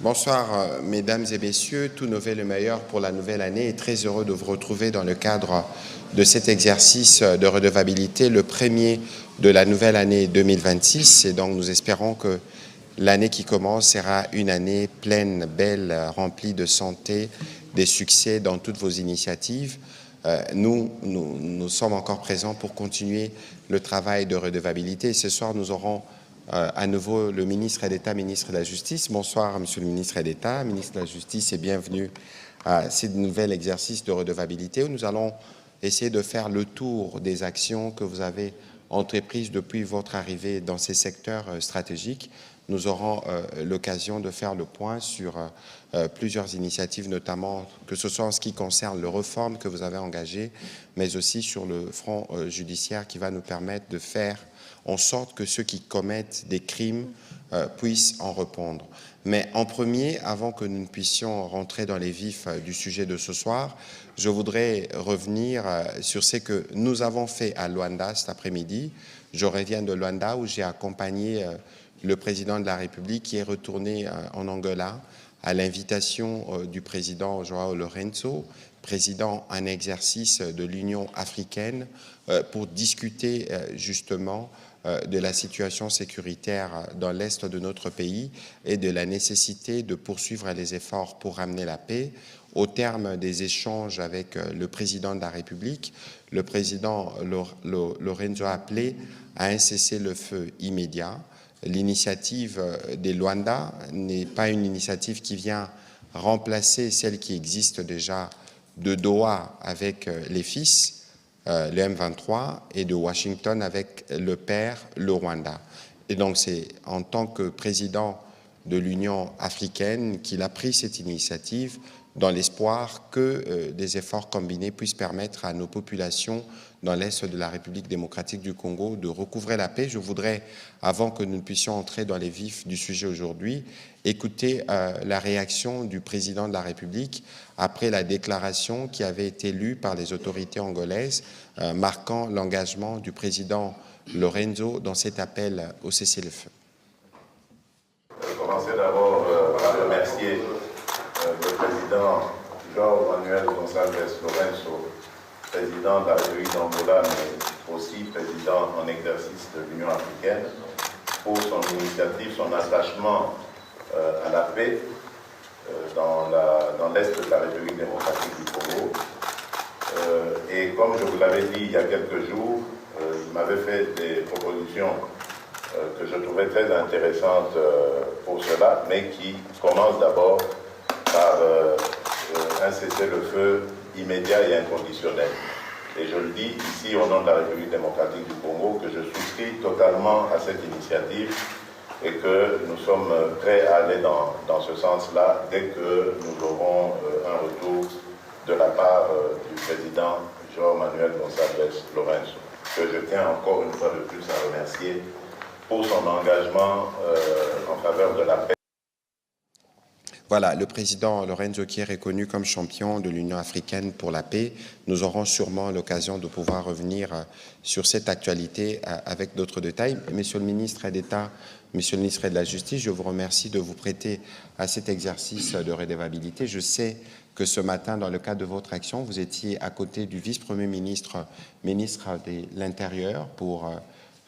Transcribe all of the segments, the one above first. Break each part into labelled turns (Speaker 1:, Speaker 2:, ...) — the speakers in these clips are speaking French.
Speaker 1: Bonsoir, mesdames et messieurs. Tout nos vœux le meilleur pour la nouvelle année et très heureux de vous retrouver dans le cadre de cet exercice de redevabilité, le premier de la nouvelle année 2026. Et donc, nous espérons que l'année qui commence sera une année pleine, belle, remplie de santé, des succès dans toutes vos initiatives. Nous sommes encore présents pour continuer le travail de redevabilité. Et ce soir, nous aurons à nouveau le ministre d'État, ministre de la Justice. Bonsoir, monsieur le ministre d'État, ministre de la Justice, et bienvenue à ce nouvel exercice de redevabilité où nous allons essayer de faire le tour des actions que vous avez entreprises depuis votre arrivée dans ces secteurs stratégiques. Nous aurons l'occasion de faire le point sur plusieurs initiatives, notamment que ce soit en ce qui concerne les réformes que vous avez engagées, mais aussi sur le front judiciaire qui va nous permettre de faire en sorte que ceux qui commettent des crimes puissent en répondre. Mais en premier, avant que nous ne puissions rentrer dans les vifs du sujet de ce soir, je voudrais revenir sur ce que nous avons fait à Luanda cet après-midi. Je reviens de Luanda où j'ai accompagné le président de la République qui est retourné en Angola à l'invitation du président João Lourenço, président en exercice de l'Union africaine, pour discuter justement de la situation sécuritaire dans l'est de notre pays et de la nécessité de poursuivre les efforts pour ramener la paix. Au terme des échanges avec le président de la République, le président Lourenço a appelé à un cessez-le-feu immédiat. L'initiative des Luanda n'est pas une initiative qui vient remplacer celle qui existe déjà de Doha avec les fils, le M23, et de Washington avec le père, le Rwanda. Et donc c'est en tant que président de l'Union africaine qu'il a pris cette initiative dans l'espoir que des efforts combinés puissent permettre à nos populations dans l'est de la République démocratique du Congo de recouvrer la paix. Je voudrais, avant que nous ne puissions entrer dans les vifs du sujet aujourd'hui, écouter la réaction du président de la République après la déclaration qui avait été lue par les autorités angolaises, marquant l'engagement du président Lourenço dans cet appel au cessez-le-feu.
Speaker 2: Je vais commencer d'abord par remercier le président João Manuel Gonçalves Lourenço, président de la République d'Angola, mais aussi président en exercice de l'Union africaine, pour son initiative, son attachement à la paix dans l'est de la République démocratique du Congo. Et comme je vous l'avais dit il y a quelques jours, il m'avait fait des propositions que je trouvais très intéressantes pour cela, mais qui commencent d'abord par un cessez-le-feu immédiat et inconditionnel. Et je le dis ici au nom de la République démocratique du Congo que je souscris totalement à cette initiative et que nous sommes prêts à aller dans ce sens-là dès que nous aurons un retour de la part du président João Manuel Gonçalves Lourenço, que je tiens encore une fois de plus à remercier pour son engagement en faveur de la paix.
Speaker 1: Voilà, le président Lourenço qui est reconnu comme champion de l'Union africaine pour la paix. Nous aurons sûrement l'occasion de pouvoir revenir sur cette actualité avec d'autres détails. Monsieur le ministre d'État, monsieur le ministre de la Justice, je vous remercie de vous prêter à cet exercice de redevabilité. Je sais que ce matin, dans le cadre de votre action, vous étiez à côté du vice-premier ministre, ministre de l'Intérieur, pour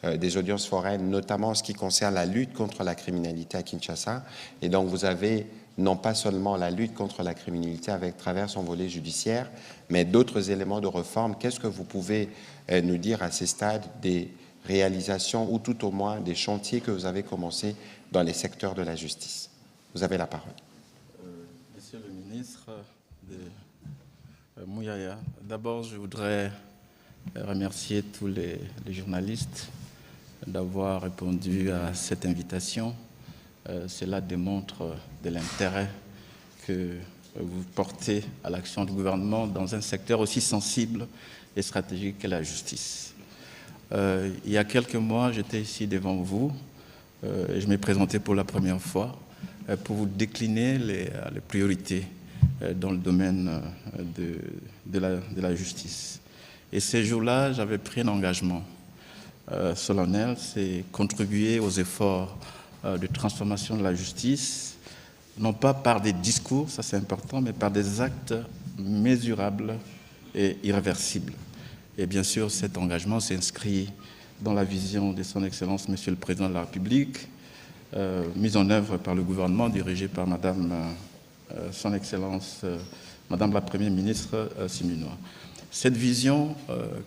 Speaker 1: des audiences foraines, notamment en ce qui concerne la lutte contre la criminalité à Kinshasa. Et donc, vous avez non pas seulement la lutte contre la criminalité avec travers son volet judiciaire, mais d'autres éléments de réforme. Qu'est-ce que vous pouvez nous dire à ce stade des réalisations ou tout au moins des chantiers que vous avez commencés dans les secteurs de la justice? Vous avez la parole.
Speaker 3: Monsieur le ministre de Mouyaya, d'abord je voudrais remercier tous les journalistes d'avoir répondu à cette invitation. Cela démontre de l'intérêt que vous portez à l'action du gouvernement dans un secteur aussi sensible et stratégique que la justice. Il y a quelques mois, j'étais ici devant vous et je m'ai présenté pour la première fois pour vous décliner les priorités dans le domaine de la justice. Et ces jours-là, j'avais pris un engagement solennel, c'est contribuer aux efforts de transformation de la justice non pas par des discours, ça c'est important, mais par des actes mesurables et irréversibles. Et bien sûr, cet engagement s'inscrit dans la vision de son Excellence, Monsieur le Président de la République, mise en œuvre par le gouvernement dirigé par Madame son Excellence, Madame la Première ministre Siminois. Cette vision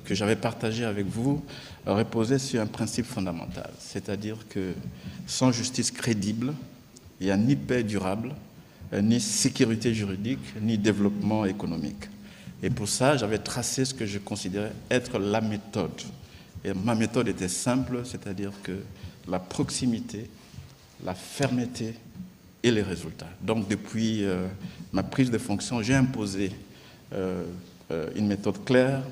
Speaker 3: que j'avais partagée avec vous reposait sur un principe fondamental, c'est-à-dire que sans justice crédible, il n'y a ni paix durable, ni sécurité juridique, ni développement économique. Et pour ça, j'avais tracé ce que je considérais être la méthode. Et ma méthode était simple, c'est-à-dire que la proximité, la fermeté et les résultats. Donc depuis ma prise de fonction, j'ai imposé une méthode claire,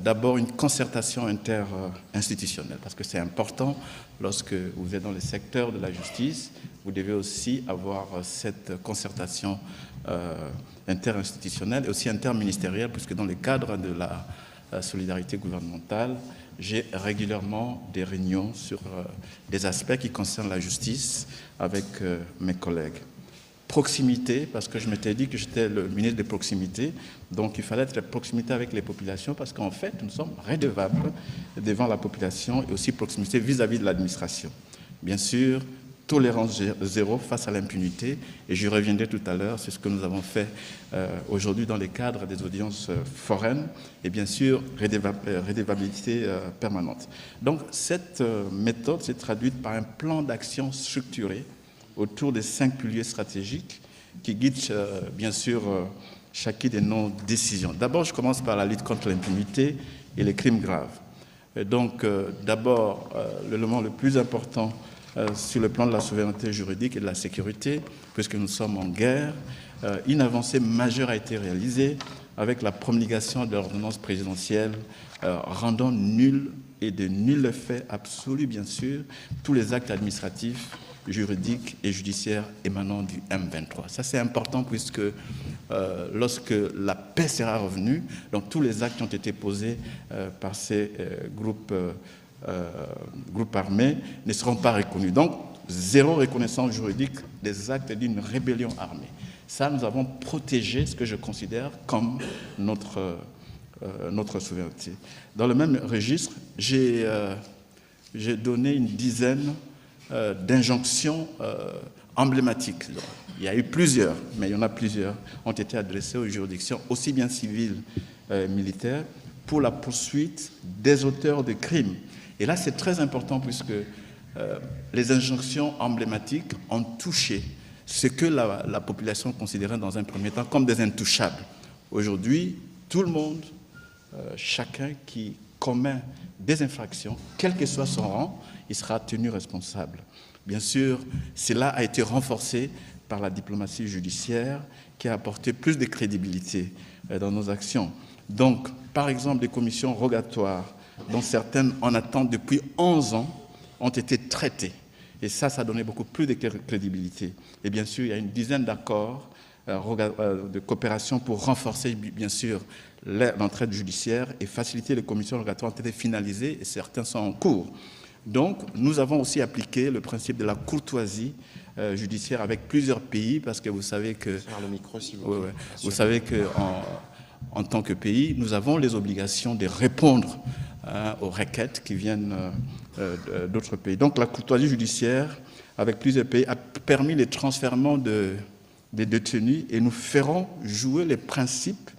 Speaker 3: d'abord une concertation inter-institutionnelle, parce que c'est important, lorsque vous êtes dans le secteur de la justice, vous devez aussi avoir cette concertation interinstitutionnelle et aussi interministérielle, puisque dans le cadre de la solidarité gouvernementale, j'ai régulièrement des réunions sur des aspects qui concernent la justice avec mes collègues. Proximité, parce que je m'étais dit que j'étais le ministre de proximité, donc il fallait être de proximité avec les populations, parce qu'en fait, nous sommes redevables devant la population et aussi proximité vis-à-vis de l'administration. Bien sûr, tolérance zéro face à l'impunité, et j'y reviendrai tout à l'heure, c'est ce que nous avons fait aujourd'hui dans le cadre des audiences foraines, et bien sûr, redevabilité permanente. Donc cette méthode s'est traduite par un plan d'action structuré autour des 5 piliers stratégiques qui guident bien sûr chacune de nos décisions. D'abord, je commence par la lutte contre l'impunité et les crimes graves. Et donc, d'abord, l'élément le plus important sur le plan de la souveraineté juridique et de la sécurité, puisque nous sommes en guerre, une avancée majeure a été réalisée avec la promulgation de l'ordonnance présidentielle rendant nul et de nul effet absolu, bien sûr, tous les actes administratifs, juridiques et judiciaires émanant du M23. Ça, c'est important puisque lorsque la paix sera revenue, donc tous les actes qui ont été posés par ces groupes armés ne seront pas reconnus. Donc, zéro reconnaissance juridique des actes d'une rébellion armée. Ça, nous avons protégé ce que je considère comme notre souveraineté. Dans le même registre, j'ai donné une dizaine d'injonctions emblématiques. Il y a eu plusieurs, mais il y en a plusieurs, ont été adressées aux juridictions, aussi bien civiles, militaires, pour la poursuite des auteurs de crimes. Et là, c'est très important puisque les injonctions emblématiques ont touché ce que la population considérait dans un premier temps comme des intouchables. Aujourd'hui, tout le monde, chacun qui commet des infractions, quel que soit son rang, il sera tenu responsable. Bien sûr, cela a été renforcé par la diplomatie judiciaire qui a apporté plus de crédibilité dans nos actions. Donc, par exemple, des commissions rogatoires, dont certaines en attente depuis 11 ans, ont été traitées. Et ça a donné beaucoup plus de crédibilité. Et bien sûr, il y a une dizaine d'accords de coopération pour renforcer, bien sûr, l'entraide judiciaire et faciliter les commissions rogatoires ont été finalisées et certains sont en cours. Donc, nous avons aussi appliqué le principe de la courtoisie judiciaire avec plusieurs pays, parce que vous savez que...
Speaker 1: Sur le micro, s'il vous plaît.
Speaker 3: Ouais. Vous savez qu'en tant que pays, nous avons les obligations de répondre aux requêtes qui viennent d'autres pays. Donc, la courtoisie judiciaire avec plusieurs pays a permis le transfèrement des détenus et nous ferons jouer les principes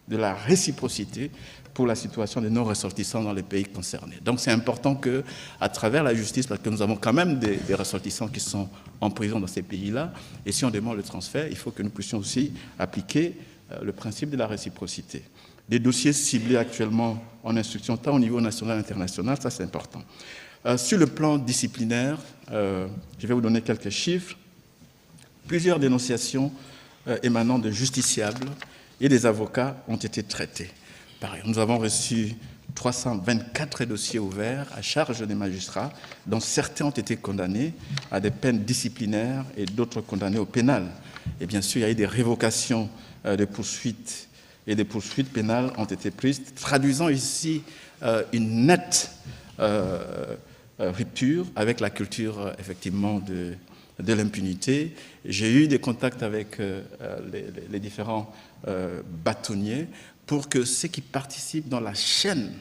Speaker 3: de la réciprocité pour la situation de nos ressortissants dans les pays concernés. Donc c'est important qu'à travers la justice, parce que nous avons quand même des ressortissants qui sont en prison dans ces pays-là, et si on demande le transfert, il faut que nous puissions aussi appliquer le principe de la réciprocité. Des dossiers ciblés actuellement en instruction, tant au niveau national qu'international, ça c'est important. Sur le plan disciplinaire, je vais vous donner quelques chiffres. Plusieurs dénonciations émanant de justiciables et des avocats ont été traitées. Pareil, nous avons reçu 324 dossiers ouverts à charge des magistrats, dont certains ont été condamnés à des peines disciplinaires et d'autres condamnés au pénal. Et bien sûr, il y a eu des révocations de poursuites et des poursuites pénales ont été prises, traduisant ici une nette rupture avec la culture, effectivement, de l'impunité. J'ai eu des contacts avec les différents bâtonniers pour que ceux qui participent dans la chaîne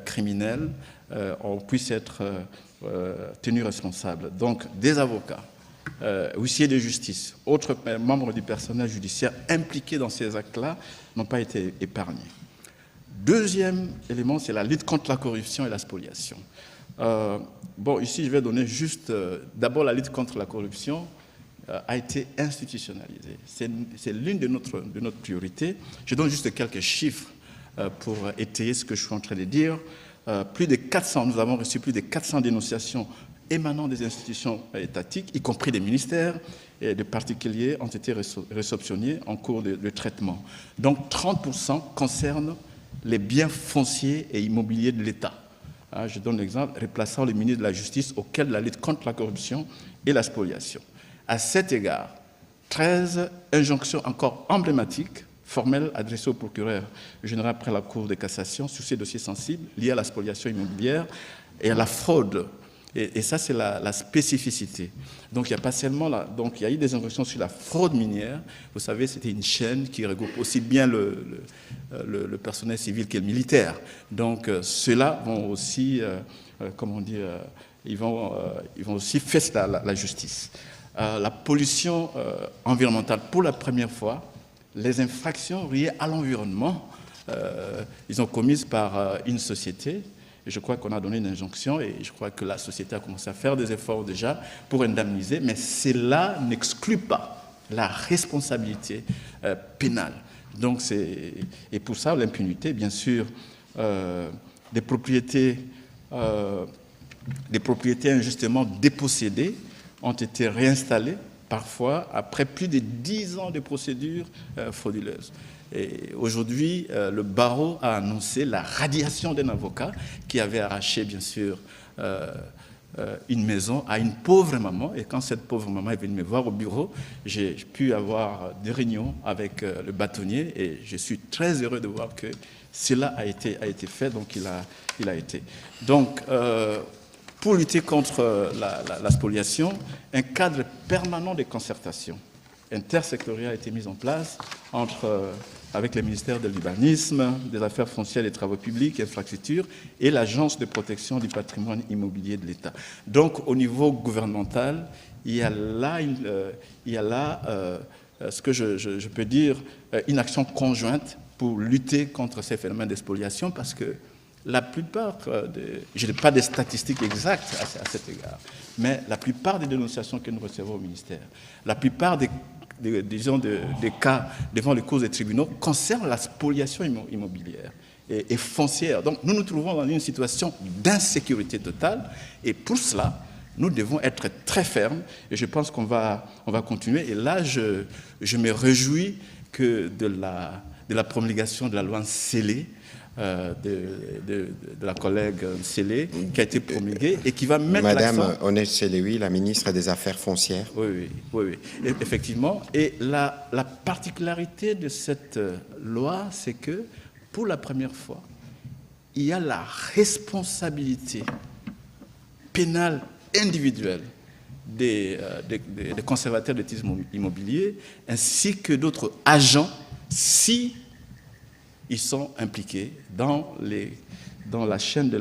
Speaker 3: criminelle on puisse être tenus responsables. Donc, des avocats, huissiers de justice, autres membres du personnel judiciaire impliqués dans ces actes-là n'ont pas été épargnés. Deuxième élément, c'est la lutte contre la corruption et la spoliation. Bon, ici, je vais donner juste... D'abord, la lutte contre la corruption a été institutionnalisée. C'est l'une de notre priorité. Je donne juste quelques chiffres pour étayer ce que je suis en train de dire. Nous avons reçu plus de 400 dénonciations émanant des institutions étatiques, y compris des ministères, et de particuliers ont été réceptionnés en cours de traitement. Donc 30% concernent les biens fonciers et immobiliers de l'État. Je donne l'exemple, replaçant le ministre de la Justice auquel la lutte contre la corruption et la spoliation. À cet égard, 13 injonctions encore emblématiques, formelles, adressées au procureur général après la Cour de cassation sur ces dossiers sensibles liés à la spoliation immobilière et à la fraude. Et ça, c'est la spécificité. Donc, il n'y a pas seulement donc, il y a eu des injonctions sur la fraude minière. Vous savez, c'était une chaîne qui regroupe aussi bien le personnel civil que le militaire. Donc, ceux-là vont aussi, ils vont aussi faire la justice. La pollution environnementale, pour la première fois, les infractions liées à l'environnement, ils ont commises par une société. Et je crois qu'on a donné une injonction et je crois que la société a commencé à faire des efforts déjà pour indemniser, mais cela n'exclut pas la responsabilité pénale. Donc et pour ça, l'impunité, bien sûr, des propriétés injustement dépossédées ont été réinstallées, parfois après plus de 10 ans de procédures frauduleuses. Et aujourd'hui, le barreau a annoncé la radiation d'un avocat qui avait arraché, bien sûr, une maison à une pauvre maman. Et quand cette pauvre maman est venue me voir au bureau, j'ai pu avoir des réunions avec le bâtonnier et je suis très heureux de voir que cela a été fait, donc il a été. Donc, pour lutter contre la spoliation, un cadre permanent de concertation intersectorielle a été mis en place avec le ministère de l'Urbanisme, des Affaires foncières et des Travaux publics, infrastructures, et l'Agence de protection du patrimoine immobilier de l'État. Donc, au niveau gouvernemental, il y a là, ce que je peux dire, une action conjointe pour lutter contre ces phénomènes de spoliation, parce que la plupart, je n'ai pas de statistiques exactes à cet égard, mais la plupart des dénonciations que nous recevons au ministère, la plupart des cas devant les cours des tribunaux concernent la spoliation immobilière et foncière. Donc nous nous trouvons dans une situation d'insécurité totale et pour cela, nous devons être très fermes et je pense qu'on va continuer. Et là, je me réjouis que de la promulgation de la loi scellée, de la collègue Scellé, qui a été promulguée et qui va mettre l'accent...
Speaker 1: Madame Onel Selewi, la ministre des Affaires foncières.
Speaker 3: Oui, effectivement. Et la particularité de cette loi, c'est que, pour la première fois, il y a la responsabilité pénale individuelle des conservateurs de titres immobiliers, ainsi que d'autres agents, si ils sont impliqués dans la chaîne de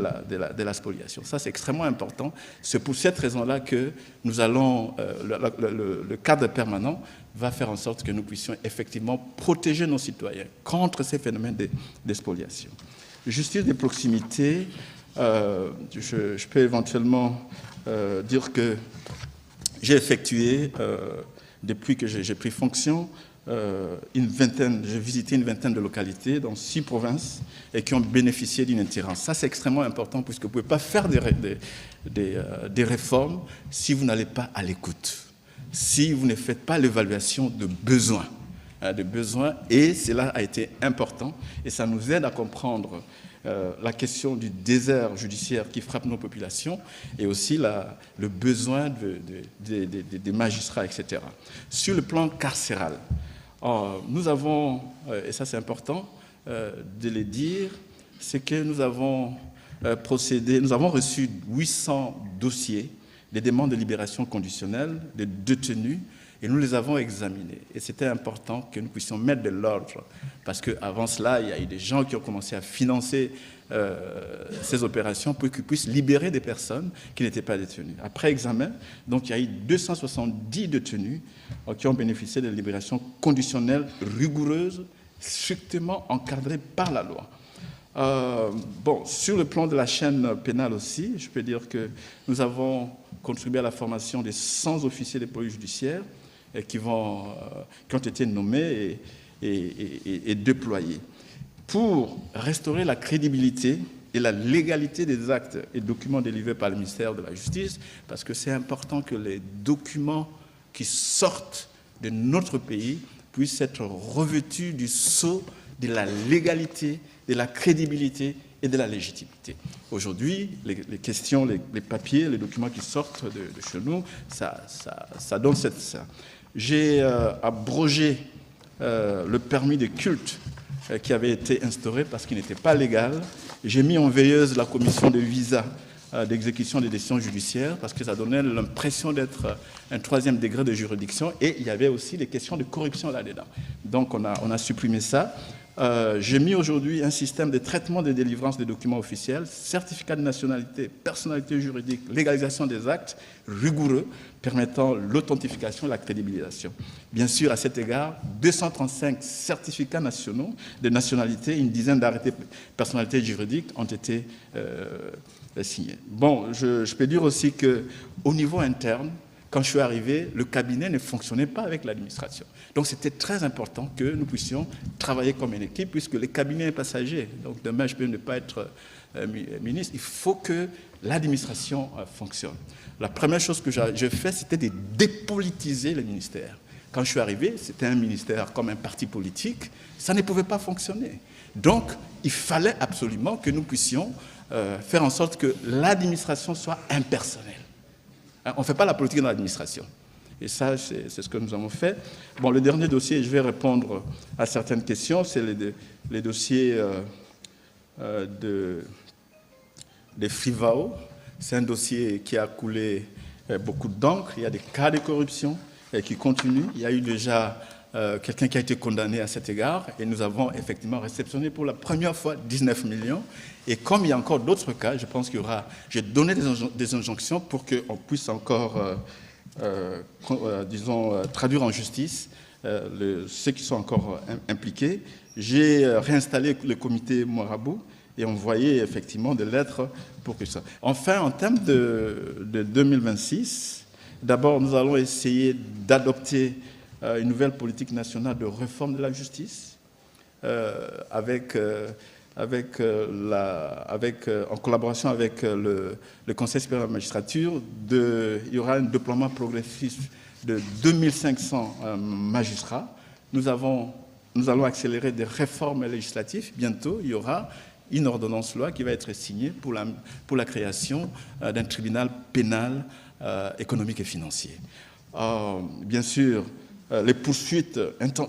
Speaker 3: la spoliation. Ça, c'est extrêmement important. C'est pour cette raison-là que nous allons, le cadre permanent va faire en sorte que nous puissions effectivement protéger nos citoyens contre ces phénomènes de spoliation. Justice de proximité, je peux éventuellement dire que j'ai effectué, depuis que j'ai pris fonction, j'ai visité une vingtaine de localités dans 6 provinces et qui ont bénéficié d'une itinérance. Ça, c'est extrêmement important puisque vous ne pouvez pas faire des réformes si vous n'allez pas à l'écoute, si vous ne faites pas l'évaluation de besoins. Et cela a été important et ça nous aide à comprendre la question du désert judiciaire qui frappe nos populations et aussi le besoin des magistrats, etc. Sur le plan carcéral, nous avons, et ça c'est important de le dire, c'est que nous avons reçu 800 dossiers des demandes de libération conditionnelle de détenus et nous les avons examinées. Et c'était important que nous puissions mettre de l'ordre parce qu'avant cela, il y a eu des gens qui ont commencé à financer ces opérations pour qu'ils puissent libérer des personnes qui n'étaient pas détenues. Après examen, donc, il y a eu 270 détenus qui ont bénéficié de libération conditionnelle rigoureuse, strictement encadrée par la loi. Sur le plan de la chaîne pénale aussi, je peux dire que nous avons contribué à la formation des 100 officiers de police judiciaire qui ont été nommés et déployés pour restaurer la crédibilité et la légalité des actes et documents délivrés par le ministère de la Justice, parce que c'est important que les documents qui sortent de notre pays puissent être revêtus du sceau de la légalité, de la crédibilité et de la légitimité. Aujourd'hui, les questions, les papiers, les documents qui sortent de chez nous, ça donne ça. J'ai abrogé le permis de culte qui avait été instauré parce qu'il n'était pas légal. J'ai mis en veilleuse la commission de visa d'exécution des décisions judiciaires parce que ça donnait l'impression d'être un 3e degré de juridiction et il y avait aussi des questions de corruption là-dedans. Donc on a supprimé ça. J'ai mis aujourd'hui un système de traitement des délivrances des documents officiels, certificat de nationalité, personnalité juridique, légalisation des actes rigoureux permettant l'authentification et la crédibilisation. Bien sûr, à cet égard, 235 certificats nationaux de nationalité, une dizaine d'arrêtés de personnalité juridique ont été signés. Bon, je peux dire aussi qu'au niveau interne, quand je suis arrivé, le cabinet ne fonctionnait pas avec l'administration. Donc c'était très important que nous puissions travailler comme une équipe, puisque le cabinet est passager. Donc demain, je peux ne pas être ministre. Il faut que l'administration fonctionne. La première chose que j'ai fait, c'était de dépolitiser le ministère. Quand je suis arrivé, c'était un ministère comme un parti politique. Ça ne pouvait pas fonctionner. Donc, il fallait absolument que nous puissions faire en sorte que l'administration soit impersonnelle. On ne fait pas la politique dans l'administration. Et ça, c'est ce que nous avons fait. Bon, le dernier dossier, je vais répondre à certaines questions, c'est les dossiers des FIVAO. C'est un dossier qui a coulé beaucoup d'encre. Il y a des cas de corruption qui continuent. Il y a eu déjà quelqu'un qui a été condamné à cet égard. Et nous avons effectivement réceptionné pour la première fois 19 millions. Et comme il y a encore d'autres cas, je pense qu'il y aura... J'ai donné des injonctions pour qu'on puisse encore, traduire en justice ceux qui sont encore impliqués. J'ai réinstallé le comité Marabout et envoyé effectivement des lettres pour que ça... Enfin, en termes de 2026, d'abord, nous allons essayer d'adopter une nouvelle politique nationale de réforme de la justice en collaboration avec le Conseil supérieur de la magistrature. Il y aura un déploiement progressif de 2500 magistrats. Nous allons accélérer des réformes législatives. Bientôt, il y aura une ordonnance-loi qui va être signée pour la création d'un tribunal pénal économique et financier. Bien sûr, les poursuites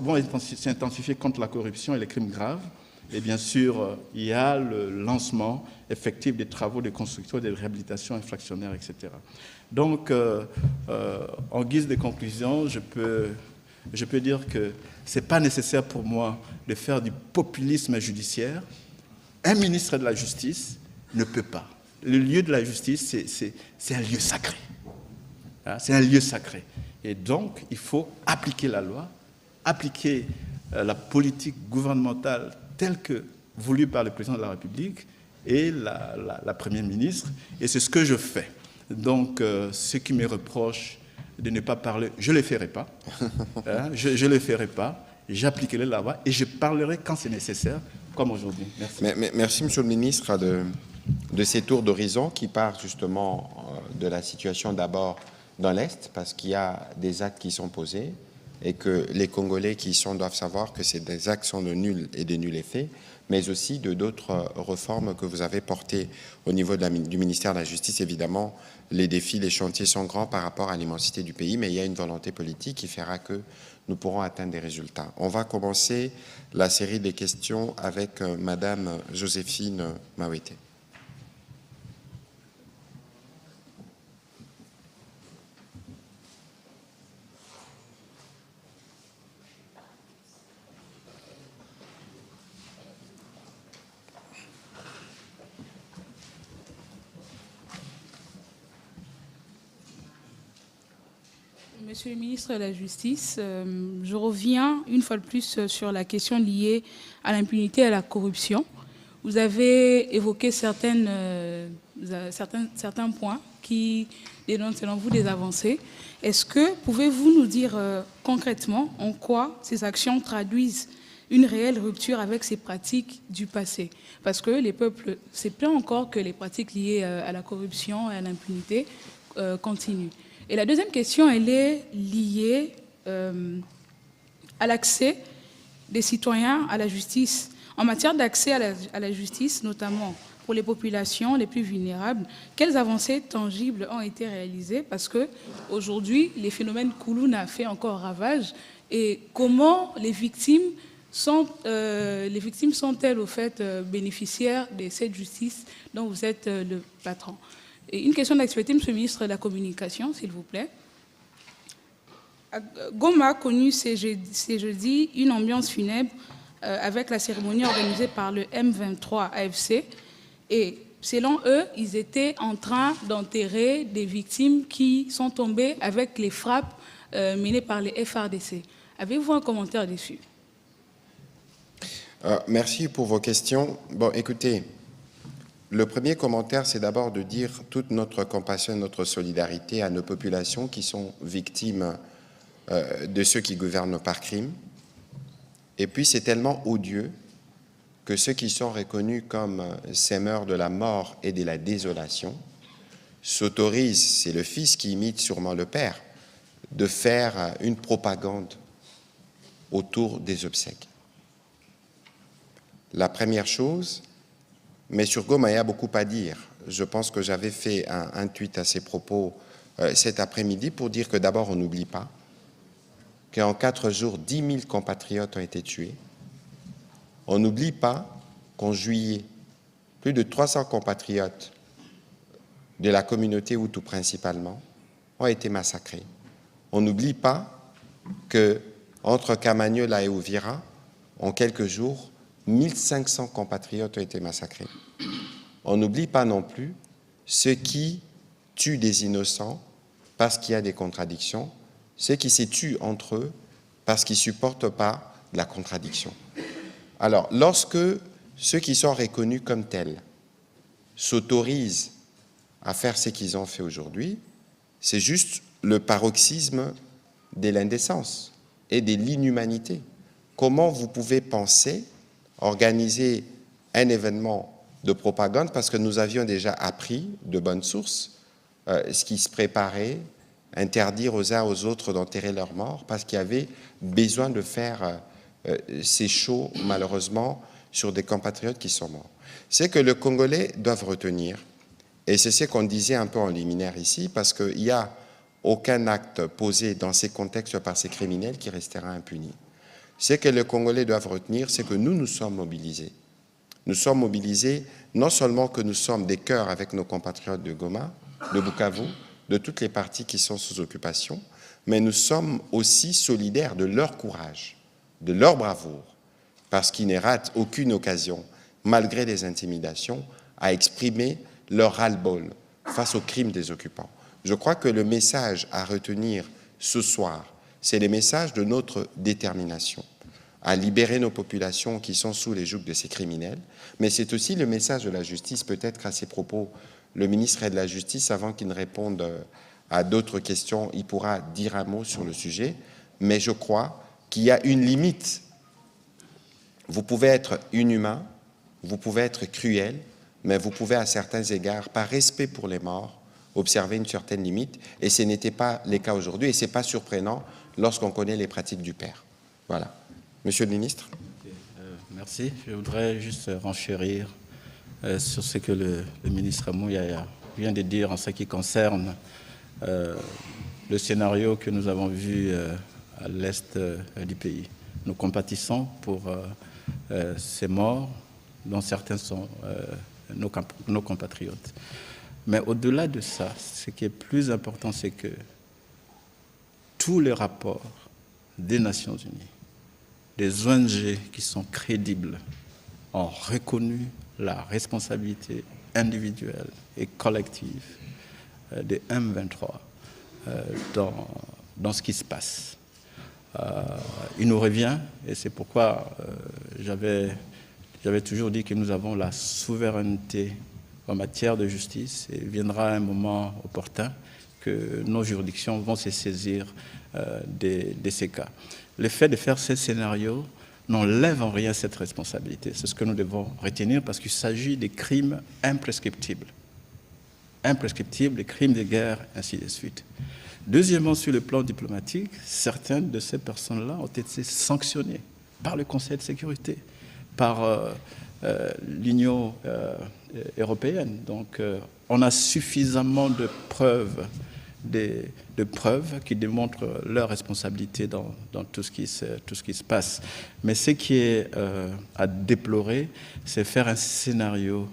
Speaker 3: vont s'intensifier contre la corruption et les crimes graves. Et bien sûr, il y a le lancement effectif des travaux de construction et de réhabilitation infractionnaire, etc. Donc, en guise de conclusion, je peux dire que ce n'est pas nécessaire pour moi de faire du populisme judiciaire. Un ministre de la Justice ne peut pas. Le lieu de la justice, c'est un lieu sacré. C'est un lieu sacré. Et donc, il faut appliquer la loi, appliquer la politique gouvernementale telle que voulue par le président de la République et la Première ministre. Et c'est ce que je fais. Donc, ceux qui me reprochent de ne pas parler, je ne le ferai pas. Je ne le ferai pas. J'appliquerai la loi et je parlerai quand c'est nécessaire, comme aujourd'hui. Merci.
Speaker 1: Merci, Monsieur le ministre, de ces tours d'horizon qui partent justement de la situation d'abord dans l'Est, parce qu'il y a des actes qui sont posés et que les Congolais qui y sont doivent savoir que c'est des actes sont de nul et de nul effet, mais aussi de d'autres réformes que vous avez portées au niveau du ministère de la Justice. Évidemment, les défis, les chantiers sont grands par rapport à l'immensité du pays, mais il y a une volonté politique qui fera que nous pourrons atteindre des résultats. On va commencer la série des questions avec Madame Joséphine Mawete.
Speaker 4: Monsieur le ministre de la Justice, je reviens une fois de plus sur la question liée à l'impunité et à la corruption. Vous avez évoqué certains points qui dénoncent selon vous des avancées. Est-ce que pouvez-vous nous dire concrètement en quoi ces actions traduisent une réelle rupture avec ces pratiques du passé? Parce que les peuples se plaignent encore que les pratiques liées à la corruption et à l'impunité continuent. Et la deuxième question, elle est liée à l'accès des citoyens à la justice. En matière d'accès à la justice, notamment pour les populations les plus vulnérables, quelles avancées tangibles ont été réalisées? Parce qu'aujourd'hui, les phénomènes Koulouna fait encore ravage. Et comment les victimes sont-elles au fait bénéficiaires de cette justice dont vous êtes le patron? Et une question d'actualité, Monsieur le ministre de la Communication, s'il vous plaît. Goma a connu ces jeudis une ambiance funèbre avec la cérémonie organisée par le M23 AFC. Et selon eux, ils étaient en train d'enterrer des victimes qui sont tombées avec les frappes menées par les FARDC. Avez-vous un commentaire dessus?
Speaker 1: Merci pour vos questions. Bon, écoutez, le premier commentaire, c'est d'abord de dire toute notre compassion et notre solidarité à nos populations qui sont victimes de ceux qui gouvernent par crime. Et puis, c'est tellement odieux que ceux qui sont reconnus comme sémeurs de la mort et de la désolation s'autorisent, c'est le fils qui imite sûrement le père, de faire une propagande autour des obsèques. La première chose, mais sur Goma, il y a beaucoup à dire. Je pense que j'avais fait un tweet à ces propos cet après-midi pour dire que d'abord, on n'oublie pas qu'en 4 jours, 10 000 compatriotes ont été tués. On n'oublie pas qu'en juillet, plus de 300 compatriotes de la communauté Hutu principalement ont été massacrés. On n'oublie pas qu'entre Kamanyola et Uvira, en quelques jours, 1500 compatriotes ont été massacrés. On n'oublie pas non plus ceux qui tuent des innocents parce qu'il y a des contradictions, ceux qui se tuent entre eux parce qu'ils ne supportent pas la contradiction. Alors, lorsque ceux qui sont reconnus comme tels s'autorisent à faire ce qu'ils ont fait aujourd'hui, c'est juste le paroxysme de l'indécence et de l'inhumanité. Comment vous pouvez penser organiser un événement de propagande, parce que nous avions déjà appris de bonnes sources ce qui se préparait, interdire aux uns aux autres d'enterrer leurs morts, parce qu'il y avait besoin de faire ces shows, malheureusement, sur des compatriotes qui sont morts. C'est que les Congolais doivent retenir, et c'est ce qu'on disait un peu en liminaire ici, parce qu'il n'y a aucun acte posé dans ces contextes par ces criminels qui restera impuni. Ce que les Congolais doivent retenir, c'est que nous sommes mobilisés. Nous sommes mobilisés, non seulement que nous sommes des cœurs avec nos compatriotes de Goma, de Bukavu, de toutes les parties qui sont sous occupation, mais nous sommes aussi solidaires de leur courage, de leur bravoure, parce qu'ils ne ratent aucune occasion, malgré les intimidations, à exprimer leur ras-le-bol face aux crimes des occupants. Je crois que le message à retenir ce soir, c'est le message de notre détermination à libérer nos populations qui sont sous les jougs de ces criminels, mais c'est aussi le message de la justice. Peut-être qu'à ces propos, le ministre de la Justice, avant qu'il ne réponde à d'autres questions, il pourra dire un mot sur le sujet, mais je crois qu'il y a une limite. Vous pouvez être inhumain, vous pouvez être cruel, mais vous pouvez à certains égards, par respect pour les morts, observer une certaine limite, et ce n'était pas le cas aujourd'hui, et ce n'est pas surprenant lorsqu'on connaît les pratiques du père. Voilà. Monsieur le ministre.
Speaker 3: Merci. Je voudrais juste renchérir sur ce que le ministre Mouyaya vient de dire en ce qui concerne le scénario que nous avons vu à l'est du pays. Nous compatissons pour ces morts, dont certains sont nos compatriotes. Mais au-delà de ça, ce qui est plus important, c'est que tous les rapports des Nations Unies, des ONG qui sont crédibles, ont reconnu la responsabilité individuelle et collective des M23 dans dans ce qui se passe. Il nous revient, et c'est pourquoi j'avais toujours dit que nous avons la souveraineté en matière de justice, et il viendra un moment opportun que nos juridictions vont se saisir de ces cas. Le fait de faire ces scénarios n'enlève en rien cette responsabilité. C'est ce que nous devons retenir parce qu'il s'agit des crimes imprescriptibles. Imprescriptibles, les crimes de guerre, ainsi de suite. Deuxièmement, sur le plan diplomatique, certaines de ces personnes-là ont été sanctionnées par le Conseil de sécurité, par l'Union européenne. Donc, on a suffisamment de preuves qui démontrent leur responsabilité dans tout ce qui se passe. Mais ce qui est à déplorer, c'est faire un scénario,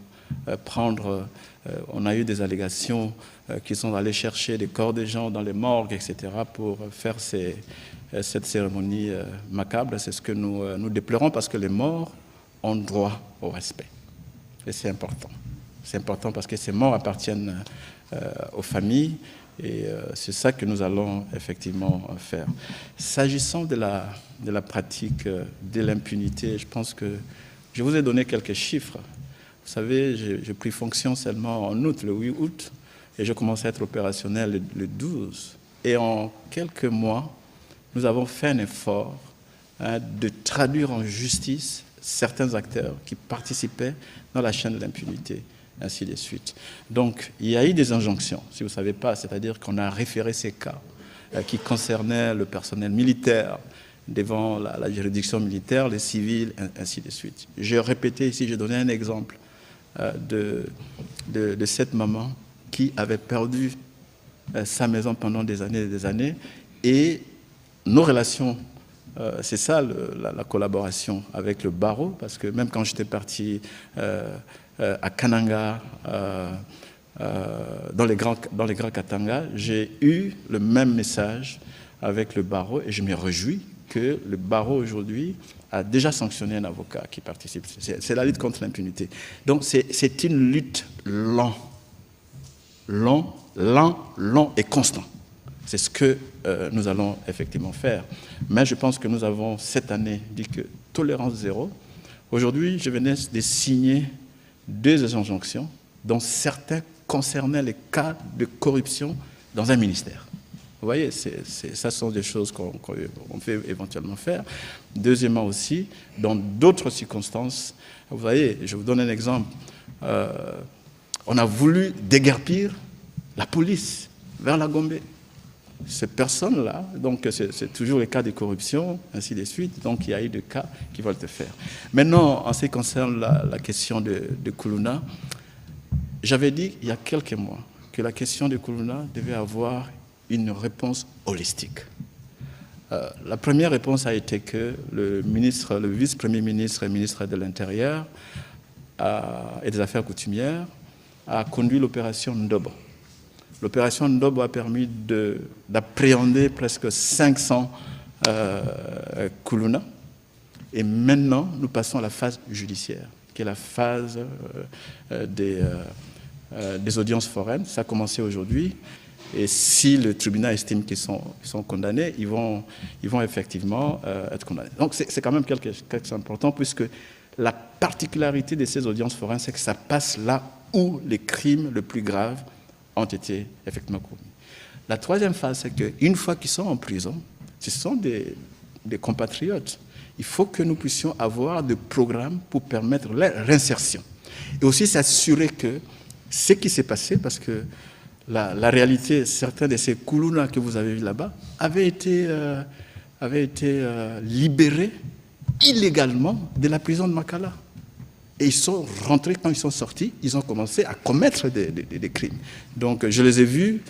Speaker 3: on a eu des allégations qui sont allés chercher des corps des gens dans les morgues, etc., pour faire cette cérémonie macabre. C'est ce que nous déplorons parce que les morts ont droit au respect. Et c'est important. C'est important parce que ces morts appartiennent aux familles. Et c'est ça que nous allons effectivement faire. S'agissant de la pratique de l'impunité, je pense que je vous ai donné quelques chiffres. Vous savez, j'ai pris fonction seulement en août, le 8 août, et je commençais à être opérationnel le 12. Et en quelques mois, nous avons fait un effort de traduire en justice certains acteurs qui participaient dans la chaîne de l'impunité, ainsi de suite. Donc, il y a eu des injonctions, si vous ne savez pas, c'est-à-dire qu'on a référé ces cas qui concernaient le personnel militaire devant la juridiction militaire, les civils, ainsi de suite. J'ai répété ici, j'ai donné un exemple de cette maman qui avait perdu sa maison pendant des années, et nos relations, c'est ça la collaboration avec le barreau, parce que même quand j'étais parti à Kananga, dans les grands Katanga, j'ai eu le même message avec le barreau, et je me réjouis que le barreau aujourd'hui a déjà sanctionné un avocat qui participe. C'est la lutte contre l'impunité. Donc c'est une lutte lent et constant. C'est ce que nous allons effectivement faire. Mais je pense que nous avons cette année dit que tolérance zéro. Aujourd'hui, je venais de signer 2 injonctions, dont certains concernaient les cas de corruption dans un ministère. Vous voyez, ça sont des choses qu'on fait éventuellement faire. Deuxièmement aussi, dans d'autres circonstances, vous voyez, je vous donne un exemple. On a voulu déguerpir la police vers la Gombe. Ces personnes-là, donc c'est toujours les cas de corruption, ainsi de suite, donc il y a eu des cas qui veulent le faire. Maintenant, en ce qui concerne la question de Kuluna, j'avais dit il y a quelques mois que la question de Kuluna devait avoir une réponse holistique. La première réponse a été que le vice-premier ministre et ministre de l'Intérieur et des Affaires coutumières a conduit l'opération Ndobo. L'opération Ndobo a permis d'appréhender presque 500 Kuluna. Et maintenant, nous passons à la phase judiciaire, qui est la phase des audiences foraines. Ça a commencé aujourd'hui. Et si le tribunal estime qu'ils sont condamnés, ils vont effectivement être condamnés. Donc c'est quand même quelque chose d'important, puisque la particularité de ces audiences foraines, c'est que ça passe là où les crimes les plus graves ont été effectivement commis. La troisième phase, c'est qu'une fois qu'ils sont en prison, ce sont des compatriotes. Il faut que nous puissions avoir des programmes pour permettre leur réinsertion. Et aussi s'assurer que ce qui s'est passé, parce que la réalité, certains de ces Kuluna que vous avez vus là-bas avaient été libérés illégalement de la prison de Makala. Et ils sont rentrés, quand ils sont sortis, ils ont commencé à commettre des crimes. Donc je les ai vus,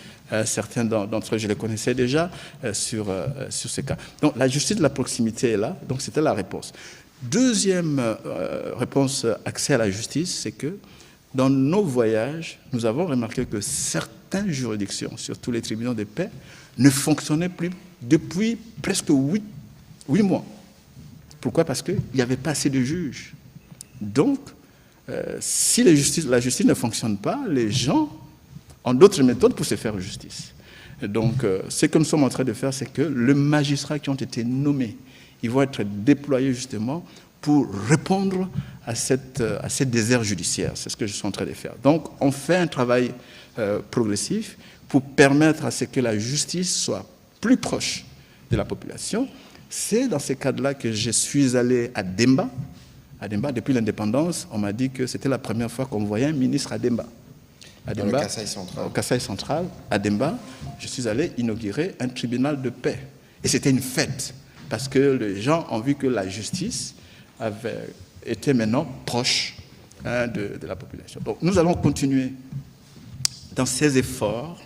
Speaker 3: certains d'entre eux, je les connaissais déjà sur ces cas. Donc la justice de la proximité est là, donc c'était la réponse. Deuxième réponse accès à la justice, c'est que dans nos voyages, nous avons remarqué que certaines juridictions, surtout les tribunaux de paix, ne fonctionnaient plus depuis presque 8 mois. Pourquoi? Parce qu'il n'y avait pas assez de juges. Donc, si la justice ne fonctionne pas, les gens ont d'autres méthodes pour se faire justice. Donc, ce que nous sommes en train de faire, c'est que les magistrats qui ont été nommés, ils vont être déployés justement pour répondre à cette désert judiciaire. C'est ce que je suis en train de faire. Donc, on fait un travail progressif pour permettre à ce que la justice soit plus proche de la population. C'est dans ce cadre-là que je suis allé à Demba. À Demba, depuis l'indépendance, on m'a dit que c'était la première fois qu'on voyait un ministre à Demba. À Demba,
Speaker 1: dans le Kasaï central.
Speaker 3: Au Kasaï central, à Demba, je suis allé inaugurer un tribunal de paix. Et c'était une fête, parce que les gens ont vu que la justice avait été maintenant proche de la population. Donc nous allons continuer dans ces efforts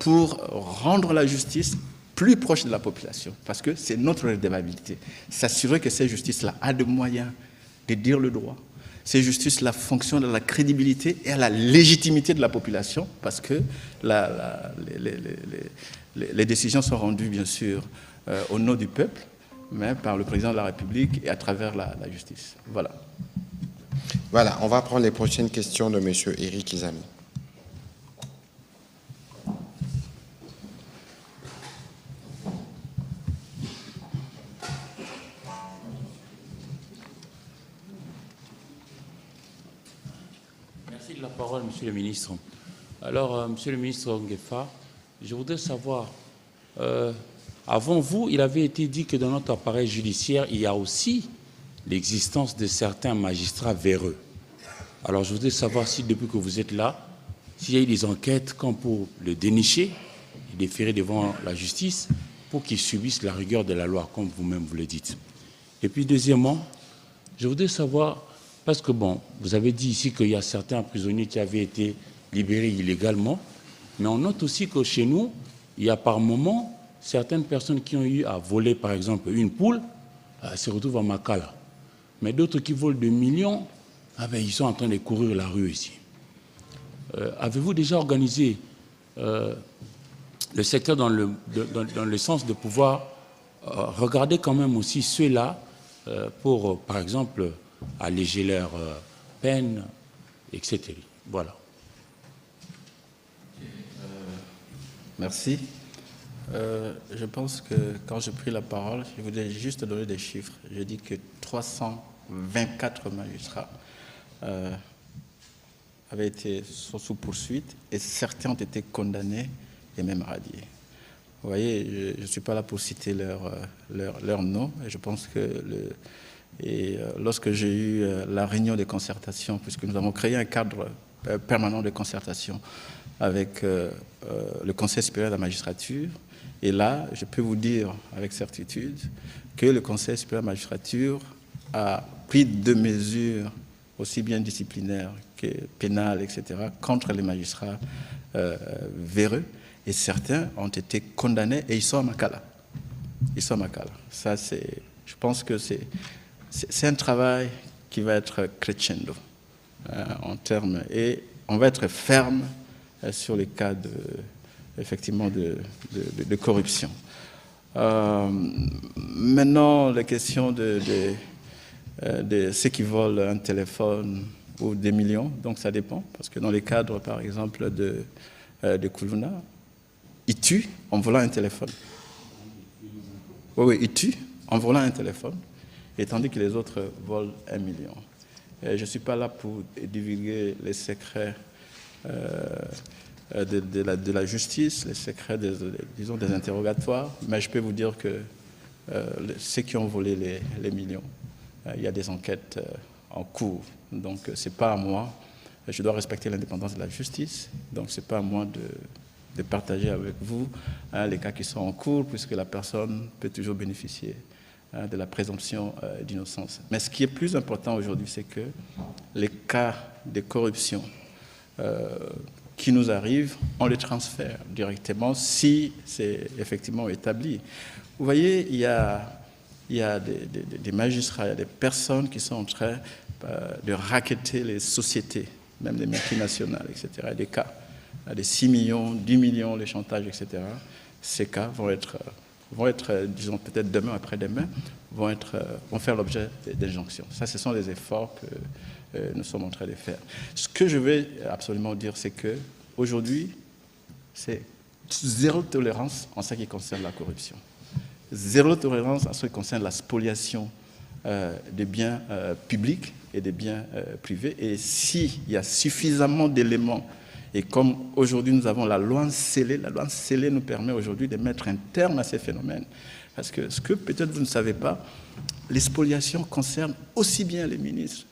Speaker 3: pour rendre la justice plus proche de la population, parce que c'est notre redevabilité. S'assurer que cette justice-là a des moyens de dire le droit. Cette justice-là fonctionne à la crédibilité et à la légitimité de la population, parce que les décisions sont rendues, bien sûr, au nom du peuple, mais par le président de la République et à travers la justice. Voilà.
Speaker 1: Voilà, on va prendre les prochaines questions de M. Éric Izami.
Speaker 5: Merci de la parole, Monsieur le ministre. Alors, Monsieur le ministre Onguefa, je voudrais savoir, avant vous, il avait été dit que dans notre appareil judiciaire, il y a aussi l'existence de certains magistrats véreux. Alors, je voudrais savoir si, depuis que vous êtes là, s'il y a eu des enquêtes comme pour le dénicher et déférer devant la justice pour qu'ils subissent la rigueur de la loi, comme vous-même vous le dites. Et puis, deuxièmement, je voudrais savoir, parce que, bon, vous avez dit ici qu'il y a certains prisonniers qui avaient été libérés illégalement, mais on note aussi que chez nous, il y a par moment certaines personnes qui ont eu à voler, par exemple, une poule, se retrouvent à Makala. Mais d'autres qui volent des millions, ils sont en train de courir la rue ici. Avez-vous déjà organisé le secteur dans le sens de pouvoir regarder quand même aussi ceux-là pour, par exemple, alléger leur peine, etc. Voilà.
Speaker 3: Merci. Je pense que quand j'ai pris la parole, je voulais juste donner des chiffres. J'ai dit que 324 magistrats avaient été sous poursuite et certains ont été condamnés et même radiés. Vous voyez, je ne suis pas là pour citer leur nom. Et je pense que lorsque j'ai eu la réunion de concertation, puisque nous avons créé un cadre permanent de concertation avec le Conseil supérieur de la magistrature, et là, je peux vous dire avec certitude que le Conseil supérieur de la magistrature a pris 2 mesures, aussi bien disciplinaires que pénales, etc., contre les magistrats véreux, et certains ont été condamnés et ils sont à Makala. Ils sont à Makala. Ça, je pense que c'est un travail qui va être crescendo en termes, et on va être ferme sur les cas effectivement de corruption. Maintenant, la question de ceux qui volent un téléphone ou des millions, donc ça dépend, parce que dans les cadres, par exemple, de Koulouna, ils tuent en volant un téléphone. Oui, ils tuent en volant un téléphone, et tandis que les autres volent 1 million. Et je ne suis pas là pour divulguer les secrets de la justice, les secrets disons, des interrogatoires, mais je peux vous dire que ceux qui ont volé les millions, il y a des enquêtes en cours. Donc, ce n'est pas à moi. Je dois respecter l'indépendance de la justice. Donc, ce n'est pas à moi de partager avec vous les cas qui sont en cours, puisque la personne peut toujours bénéficier de la présomption d'innocence. Mais ce qui est plus important aujourd'hui, c'est que les cas de corruption qui nous arrivent, on les transfère directement si c'est effectivement établi. Vous voyez, il y a des magistrats, il y a des personnes qui sont en train de racketter les sociétés, même les multinationales, etc. Il y a des cas, des 6 millions, 10 millions, les chantages, etc. Ces cas vont être disons peut-être demain, après-demain, vont faire l'objet d'injonctions. Ça, ce sont les efforts que nous sommes en train de faire. Ce que je veux absolument dire, c'est qu'aujourd'hui, c'est zéro tolérance en ce qui concerne la corruption. Zéro tolérance en ce qui concerne la spoliation des biens publics et des biens privés. Et s'il y a suffisamment d'éléments, et comme aujourd'hui nous avons la loi scellée nous permet aujourd'hui de mettre un terme à ces phénomènes. Parce que ce que peut-être vous ne savez pas, les spoliations concernent aussi bien les ministres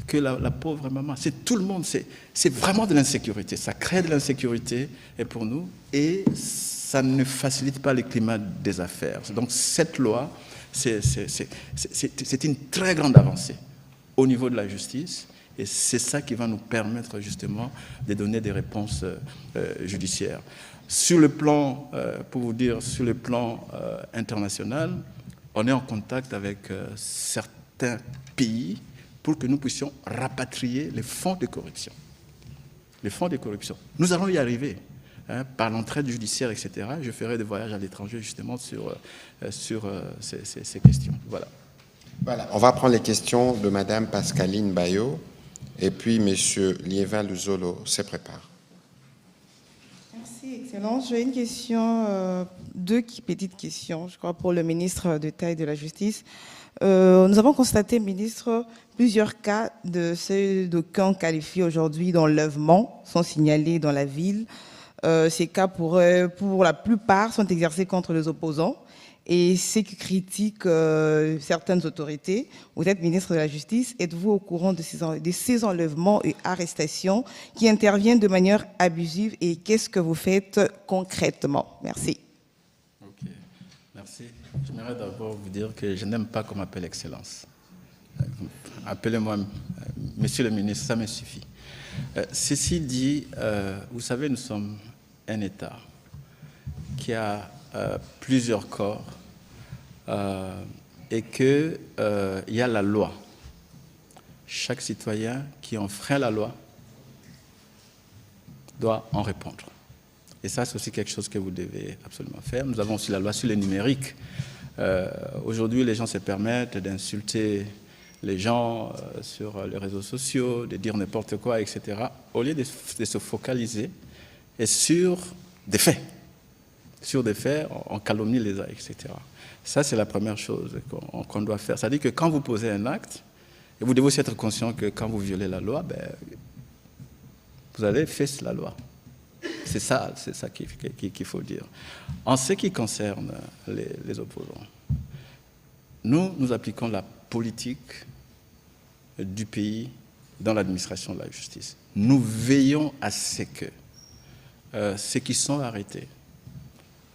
Speaker 3: que la pauvre maman. C'est tout le monde, c'est vraiment de l'insécurité. Ça crée de l'insécurité pour nous et ça ne facilite pas le climat des affaires. Donc cette loi, c'est une très grande avancée au niveau de la justice et c'est ça qui va nous permettre justement de donner des réponses judiciaires. Sur le plan, pour vous dire, sur le plan international, on est en contact avec certains pays pour que nous puissions rapatrier les fonds de corruption. Les fonds de corruption. Nous allons y arriver. Par l'entraide judiciaire, etc. Je ferai des voyages à l'étranger justement sur ces questions. Voilà.
Speaker 1: Voilà. On va prendre les questions de Madame Pascaline Bayo et puis Monsieur Liévin Luzolo se prépare.
Speaker 6: Merci, Excellence. J'ai une question, deux petites questions, je crois, pour le ministre d'État et de la Justice. Nous avons constaté, ministre, plusieurs cas de ceux d'aucuns qualifiés aujourd'hui d'enlèvement sont signalés dans la ville. Ces cas, pour la plupart, sont exercés contre les opposants et ceux qui critiquent certaines autorités. Vous êtes ministre de la Justice. Êtes-vous au courant de ces enlèvements et arrestations qui interviennent de manière abusive et qu'est-ce que vous faites concrètement? Merci.
Speaker 3: Ok, merci. J'aimerais d'abord vous dire que je n'aime pas qu'on m'appelle Excellence. Appelez-moi Monsieur le ministre, ça me suffit. Ceci dit, vous savez, nous sommes un État qui a plusieurs corps et qu'il y a la loi. Chaque citoyen qui enfreint la loi doit en répondre. Et ça, c'est aussi quelque chose que vous devez absolument faire. Nous avons aussi la loi sur le numérique. Aujourd'hui, les gens se permettent d'insulter les gens sur les réseaux sociaux, de dire n'importe quoi, etc., au lieu de se focaliser et sur des faits. Sur des faits, on calomnie les uns, etc. Ça, c'est la première chose qu'on doit faire. C'est-à-dire que quand vous posez un acte, et vous devez aussi être conscient que quand vous violez la loi, vous allez faire la loi. C'est ça qu'il faut dire. En ce qui concerne les opposants, nous appliquons la politique du pays dans l'administration de la justice. Nous veillons à ce que ceux qui sont arrêtés,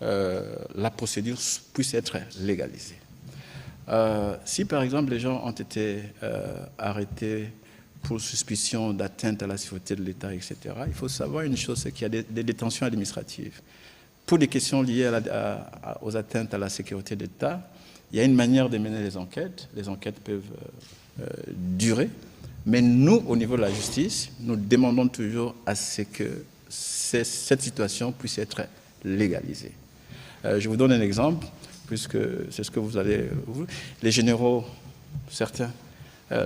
Speaker 3: la procédure puisse être légalisée. Si par exemple les gens ont été arrêtés pour suspicion d'atteinte à la sûreté de l'État, etc., il faut savoir une chose, c'est qu'il y a des détentions administratives. Pour des questions liées aux atteintes à la sécurité de l'État, il y a une manière de mener les enquêtes. Les enquêtes peuvent durer. Mais nous, au niveau de la justice, nous demandons toujours à ce que cette situation puisse être légalisée. Je vous donne un exemple, puisque c'est ce que vous allez... Les généraux, certains,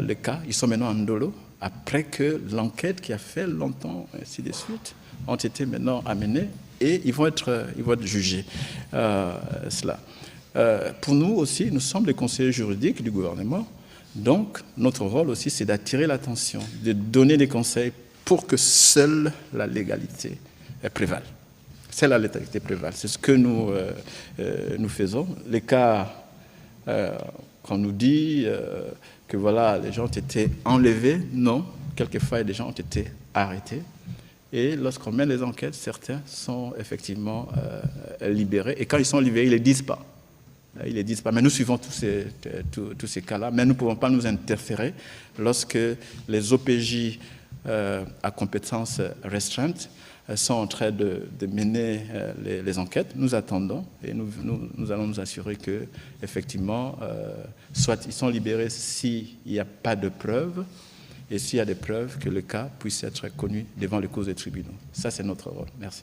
Speaker 3: les cas, ils sont maintenant en dolo, après que l'enquête qui a fait longtemps, ainsi de suite, ont été maintenant amenés et ils vont être jugés. Pour nous aussi, nous sommes les conseillers juridiques du gouvernement, donc notre rôle aussi, c'est d'attirer l'attention, de donner des conseils pour que seule la légalité prévale. Seule la légalité prévale. C'est ce que nous faisons. Les cas qu'on nous dit que voilà, les gens ont été enlevés, non. Quelquefois, des gens ont été arrêtés. Et lorsqu'on mène les enquêtes, certains sont effectivement libérés. Et quand ils sont libérés, ils ne les disent pas. Ils ne les disent pas. Mais nous suivons tous ces cas-là. Mais nous ne pouvons pas nous interférer lorsque les OPJ à compétences restreintes sont en train de mener les enquêtes. Nous attendons et nous allons nous assurer que, effectivement, soit ils sont libérés s'il n'y a pas de preuves, et s'il y a des preuves, que le cas puisse être connu devant les causes des tribunaux. Ça, c'est notre rôle. Merci.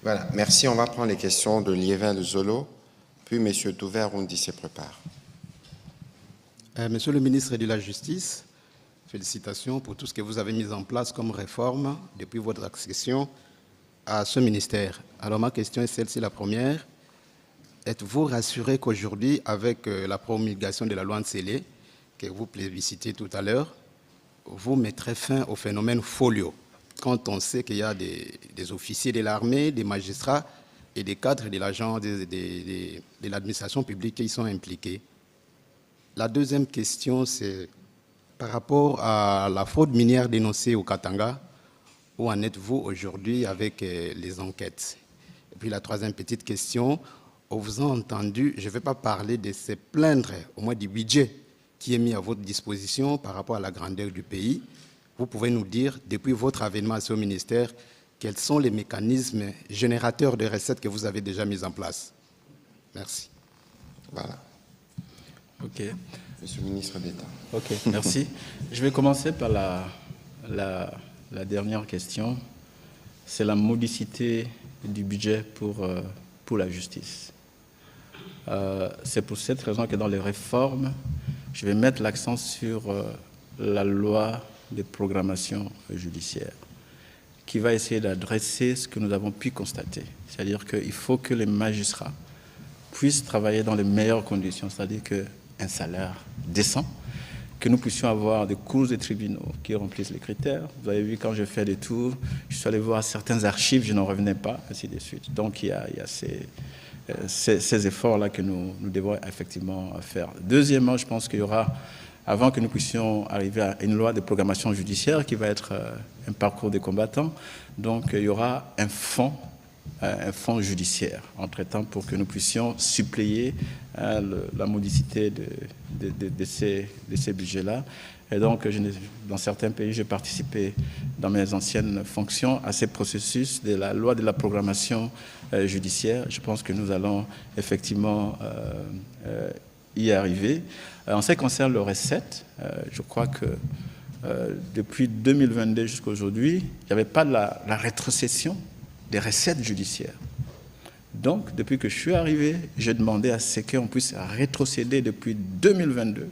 Speaker 1: Voilà, merci. On va prendre les questions de Liévin Luzolo, puis M. Touver-Rundi se prépare.
Speaker 7: Monsieur le ministre de la Justice, félicitations pour tout ce que vous avez mis en place comme réforme depuis votre accession. à ce ministère. Alors ma question est celle-ci, la première. Êtes-vous rassuré qu'aujourd'hui, avec la promulgation de la loi Nsele, que vous plébiscitez tout à l'heure, vous mettrez fin au phénomène folio, quand on sait qu'il y a des officiers de l'armée, des magistrats et des cadres de l'agent de l'administration publique qui y sont impliqués? La deuxième question, c'est par rapport à la fraude minière dénoncée au Katanga. Où en êtes-vous aujourd'hui avec les enquêtes? Et puis la troisième petite question, on vous a entendu, je ne vais pas parler de se plaindre au moins du budget qui est mis à votre disposition par rapport à la grandeur du pays. Vous pouvez nous dire, depuis votre avènement à ce ministère, quels sont les mécanismes générateurs de recettes que vous avez déjà mis en place? Merci.
Speaker 1: Voilà.
Speaker 3: OK.
Speaker 1: Monsieur le ministre d'État.
Speaker 3: OK, merci. Je vais commencer par la dernière question. C'est la modicité du budget pour la justice. C'est pour cette raison que dans les réformes, je vais mettre l'accent sur la loi de programmation judiciaire, qui va essayer d'adresser ce que nous avons pu constater. C'est-à-dire qu'il faut que les magistrats puissent travailler dans les meilleures conditions, c'est-à-dire qu'un salaire décent, que nous puissions avoir des cours et tribunaux qui remplissent les critères. Vous avez vu, quand je fais des tours, je suis allé voir certaines archives, je n'en revenais pas, ainsi de suite. Donc il y a ces efforts-là que nous devons effectivement faire. Deuxièmement, je pense qu'il y aura, avant que nous puissions arriver à une loi de programmation judiciaire qui va être un parcours des combattants, donc il y aura un fonds judiciaire entre-temps pour que nous puissions suppléer la modicité de ces budgets-là. Et donc, dans certains pays, j'ai participé dans mes anciennes fonctions à ces processus de la loi de la programmation judiciaire. Je pense que nous allons effectivement y arriver. En ce qui concerne le recette, je crois que depuis 2022 jusqu'à aujourd'hui, il n'y avait pas de la rétrocession des recettes judiciaires. Donc, depuis que je suis arrivé, j'ai demandé à ce qu'on puisse rétrocéder depuis 2022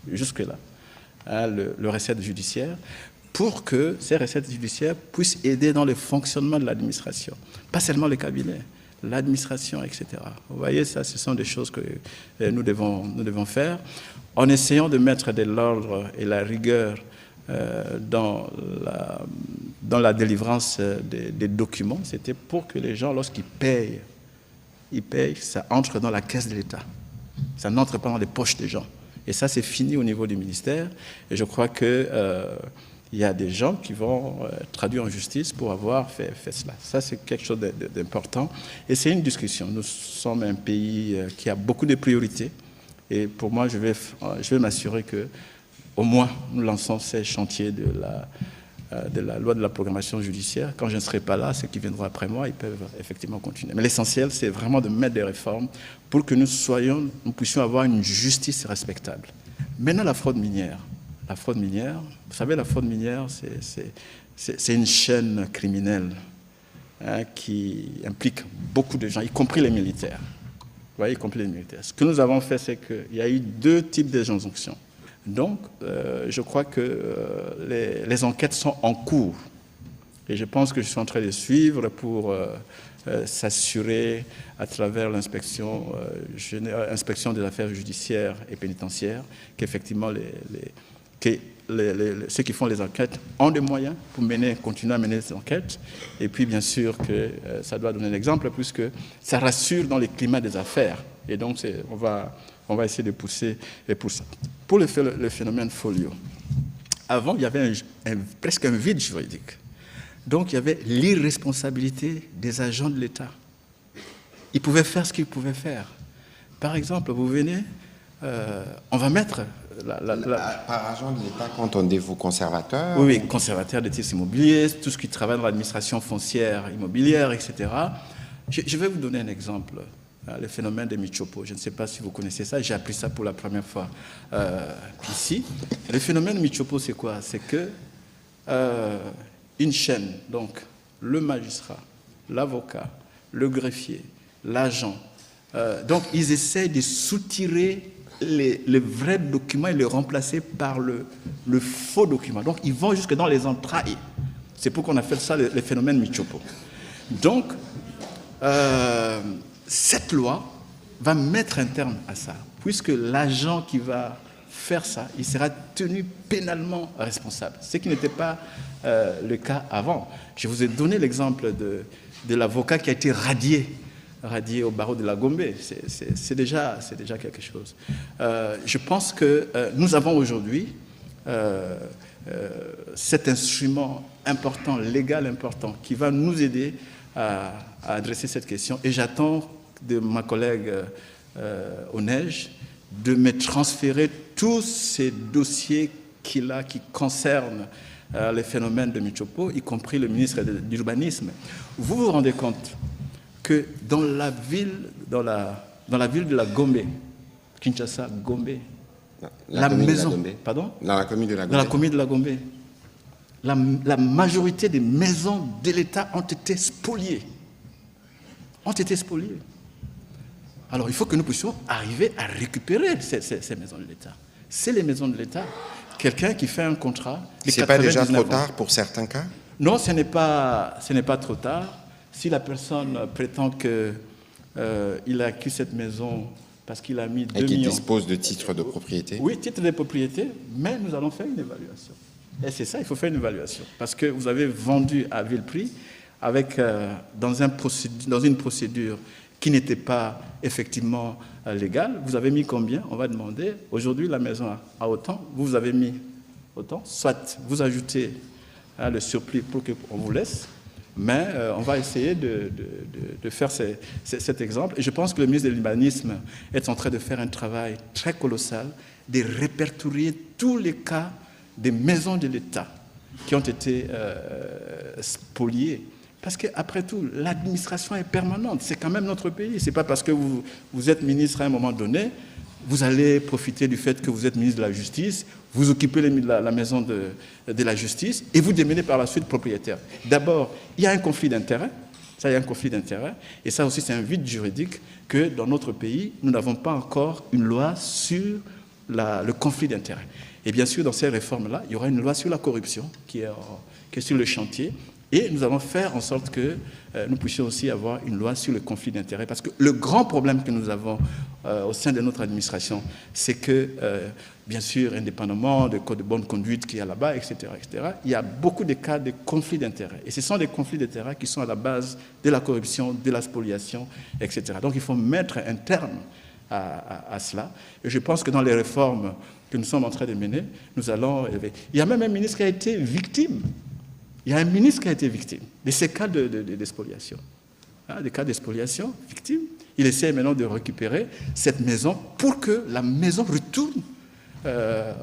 Speaker 3: jusque-là le recette judiciaire pour que ces recettes judiciaires puissent aider dans le fonctionnement de l'administration. Pas seulement les cabinets, l'administration, etc. Vous voyez, ça, ce sont des choses que nous devons faire en essayant de mettre de l'ordre et la rigueur dans la délivrance des documents. C'était pour que les gens, lorsqu'ils payent, ça entre dans la caisse de l'État. Ça n'entre pas dans les poches des gens. Et ça, c'est fini au niveau du ministère. Et je crois qu'il y a des gens qui vont traduire en justice pour avoir fait cela. Ça, c'est quelque chose d'important. Et c'est une discussion. Nous sommes un pays qui a beaucoup de priorités. Et pour moi, je vais m'assurer que au moins, nous lançons ces chantiers de la loi de la programmation judiciaire. Quand je ne serai pas là, ceux qui viendront après moi, ils peuvent effectivement continuer. Mais l'essentiel, c'est vraiment de mettre des réformes pour que nous puissions avoir une justice respectable. Maintenant, la fraude minière. La fraude minière, vous savez, la fraude minière, c'est une chaîne criminelle qui implique beaucoup de gens, y compris les militaires. Vous voyez, y compris les militaires. Ce que nous avons fait, c'est qu'il y a eu 2 types d'injonctions. Donc, je crois que les enquêtes sont en cours. Et je pense que je suis en train de suivre pour s'assurer, à travers l'inspection des affaires judiciaires et pénitentiaires, qu'effectivement, ceux qui font les enquêtes ont des moyens pour continuer à mener les enquêtes. Et puis, bien sûr, que ça doit donner l'exemple, puisque ça rassure dans les climats des affaires. Et donc, on va essayer de pousser pour ça. Pour le phénomène folio, avant, il y avait presque un vide juridique. Donc, il y avait l'irresponsabilité des agents de l'État. Ils pouvaient faire ce qu'ils pouvaient faire. Par exemple, vous venez, on va mettre...
Speaker 1: Par agent de l'État, qu'entendez-vous, conservateur?
Speaker 3: Oui, conservateur des titres immobiliers, tout ce qui travaille dans l'administration foncière, immobilière, etc. Je vais vous donner un exemple. Le phénomène des Michopo. Je ne sais pas si vous connaissez ça, j'ai appris ça pour la première fois ici. Le phénomène Michopo, c'est quoi? C'est que une chaîne, donc le magistrat, l'avocat, le greffier, l'agent, donc ils essayent de soutirer les vrais documents et les remplacer par le faux document. Donc ils vont jusque dans les entrailles C'est pour qu'on appelle ça les phénomènes Michopo. Donc, cette loi va mettre un terme à ça, puisque l'agent qui va faire ça, il sera tenu pénalement responsable, ce qui n'était pas le cas avant. Je vous ai donné l'exemple de l'avocat qui a été radié au barreau de la Gombe. C'est déjà quelque chose. Je pense que nous avons aujourd'hui cet instrument important, légal important, qui va nous aider à adresser cette question. Et j'attends de ma collègue Onege de me transférer tous ces dossiers qu'il a qui concernent les phénomènes de Michopo, y compris le ministre de l'Urbanisme. Vous vous rendez compte que dans la ville de la Gombe, Kinshasa, Gombe, la maison, pardon,
Speaker 1: dans la commune de la Gombe.
Speaker 3: Dans la commune de la Gombe, la majorité des maisons de l'État ont été spoliées. Alors il faut que nous puissions arriver à récupérer ces maisons de l'État. C'est les maisons de l'État. Quelqu'un qui fait un contrat...
Speaker 1: Ce n'est pas déjà trop tard pour certains cas?
Speaker 3: Non, ce n'est pas trop tard. Si la personne prétend qu'il a acquis cette maison parce qu'il a mis 2 millions...
Speaker 1: Et qu'il dispose de titres de propriété?
Speaker 3: Oui, titre de propriété, mais nous allons faire une évaluation. Et c'est ça, il faut faire une évaluation. Parce que vous avez vendu à vil prix dans une procédure qui n'était pas effectivement légale. Vous avez mis combien? On va demander. Aujourd'hui, la maison a autant. Vous avez mis autant. Soit vous ajoutez le surplus pour qu'on vous laisse. Mais on va essayer de faire cet exemple. Et je pense que le ministre de l'Urbanisme est en train de faire un travail très colossal, de répertorier tous les cas des maisons de l'État qui ont été spoliées. Parce qu'après tout, l'administration est permanente. C'est quand même notre pays. Ce n'est pas parce que vous êtes ministre à un moment donné, vous allez profiter du fait que vous êtes ministre de la Justice, vous occupez la maison de la Justice et vous devenez par la suite propriétaire. D'abord, il y a un conflit d'intérêts. Ça, il y a un conflit d'intérêts. Et ça aussi, c'est un vide juridique que dans notre pays, nous n'avons pas encore une loi sur le conflit d'intérêts. Et bien sûr, dans ces réformes-là, il y aura une loi sur la corruption qui est sur le chantier. Et nous allons faire en sorte que nous puissions aussi avoir une loi sur le conflit d'intérêts. Parce que le grand problème que nous avons au sein de notre administration, c'est que, bien sûr, indépendamment du code de bonne conduite qu'il y a là-bas, etc., il y a beaucoup de cas de conflits d'intérêts. Et ce sont des conflits d'intérêts qui sont à la base de la corruption, de la spoliation, etc. Donc il faut mettre un terme à cela. Et je pense que dans les réformes que nous sommes en train de mener, nous allons élever. Il y a même un ministre qui a été victime. Il y a un ministre qui a été victime de ces cas de spoliation. Des cas de spoliation, victime. Il essaie maintenant de récupérer cette maison pour que la maison retourne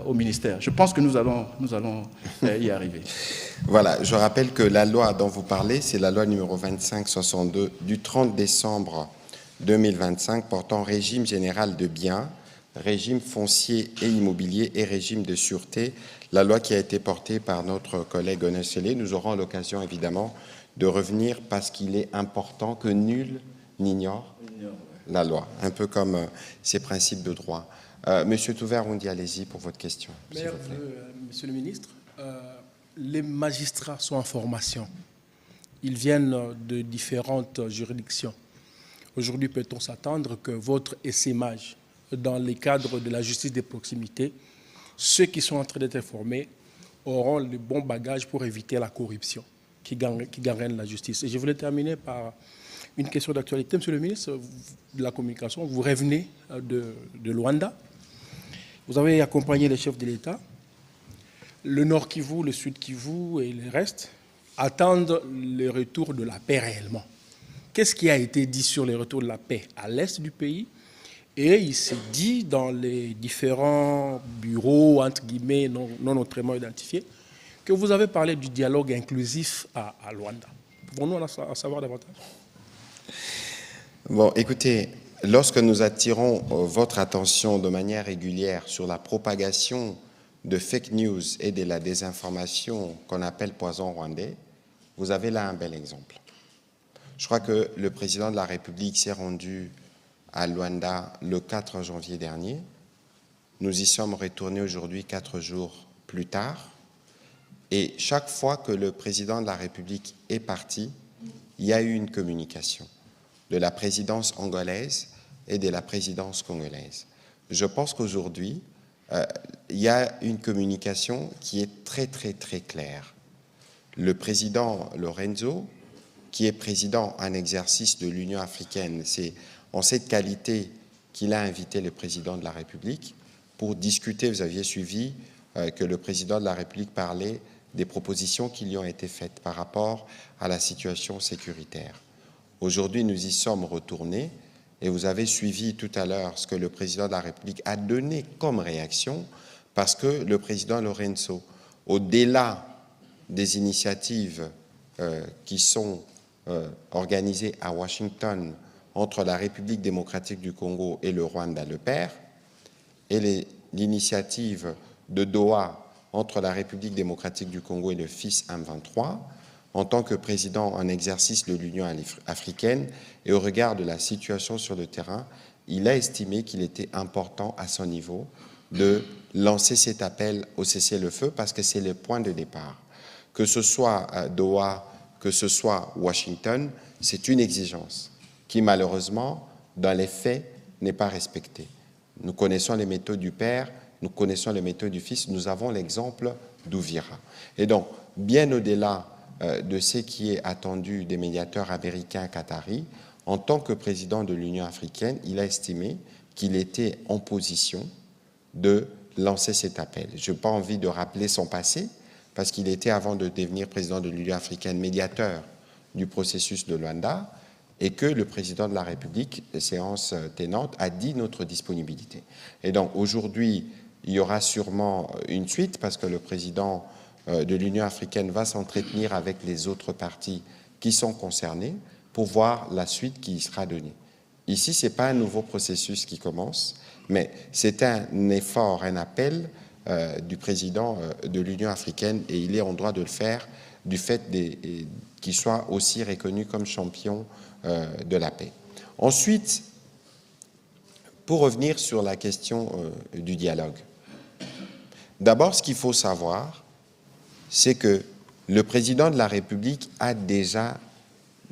Speaker 3: au ministère. Je pense que nous allons y arriver.
Speaker 1: Voilà, je rappelle que la loi dont vous parlez, c'est la loi numéro 2562 du 30 décembre 2025 portant régime général de biens, régime foncier et immobilier et régime de sûreté, la loi qui a été portée par notre collègue Onege Sele. Nous aurons l'occasion évidemment de revenir parce qu'il est important que nul n'ignore la loi, un peu comme ces principes de droit. Monsieur Touver-Oundi, allez-y pour votre question.
Speaker 8: Monsieur le ministre, les magistrats sont en formation. Ils viennent de différentes juridictions. Aujourd'hui, peut-on s'attendre que votre essaimage dans les cadres de la justice de proximité, ceux qui sont en train d'être formés auront le bon bagage pour éviter la corruption qui gangrène la justice. Et je voulais terminer par une question d'actualité. Monsieur le ministre de la Communication, vous revenez de Luanda. Vous avez accompagné les chefs de l'État. Le Nord Kivu, le Sud Kivu et le reste attendent le retour de la paix réellement. Qu'est-ce qui a été dit sur le retour de la paix à l'est du pays? Et il s'est dit dans les différents bureaux, entre guillemets, non autrement identifiés, que vous avez parlé du dialogue inclusif à Luanda. Pouvons-nous en savoir davantage?
Speaker 1: Bon, écoutez, lorsque nous attirons votre attention de manière régulière sur la propagation de fake news et de la désinformation qu'on appelle poison rwandais, vous avez là un bel exemple. Je crois que le président de la République s'est rendu à Luanda le 4 janvier dernier. Nous y sommes retournés aujourd'hui 4 jours plus tard. Et chaque fois que le président de la République est parti, il y a eu une communication de la présidence angolaise et de la présidence congolaise. Je pense qu'aujourd'hui, il y a une communication qui est très, très, très claire. Le président Lorenzo, qui est président en exercice de l'Union africaine, c'est en cette qualité qu'il a invité le président de la République pour discuter. Vous aviez suivi que le président de la République parlait des propositions qui lui ont été faites par rapport à la situation sécuritaire. Aujourd'hui, nous y sommes retournés et vous avez suivi tout à l'heure ce que le président de la République a donné comme réaction, parce que le président Lorenzo, au-delà des initiatives qui sont organisées à Washington entre la République démocratique du Congo et le Rwanda, le père, et l'initiative de Doha entre la République démocratique du Congo et le fils M23, en tant que président en exercice de l'Union africaine et au regard de la situation sur le terrain, il a estimé qu'il était important à son niveau de lancer cet appel au cessez-le-feu parce que c'est le point de départ. Que ce soit Doha, que ce soit Washington, c'est une exigence qui malheureusement, dans les faits, n'est pas respectée. Nous connaissons les méthodes du père, nous connaissons les méthodes du fils, nous avons l'exemple d'Ouvira. Et donc, bien au-delà de ce qui est attendu des médiateurs américains qataris, en tant que président de l'Union africaine, il a estimé qu'il était en position de lancer cet appel. Je n'ai pas envie de rappeler son passé, parce qu'il était, avant de devenir président de l'Union africaine, médiateur du processus de Luanda, et que le président de la République, séance tenante, a dit notre disponibilité. Et donc aujourd'hui, il y aura sûrement une suite, parce que le président de l'Union africaine va s'entretenir avec les autres partis qui sont concernés pour voir la suite qui y sera donnée. Ici, ce n'est pas un nouveau processus qui commence, mais c'est un effort, un appel du président de l'Union africaine, et il est en droit de le faire du fait qu'il soit aussi reconnu comme champion de la paix. Ensuite, pour revenir sur la question du dialogue, d'abord, ce qu'il faut savoir, c'est que le président de la République a déjà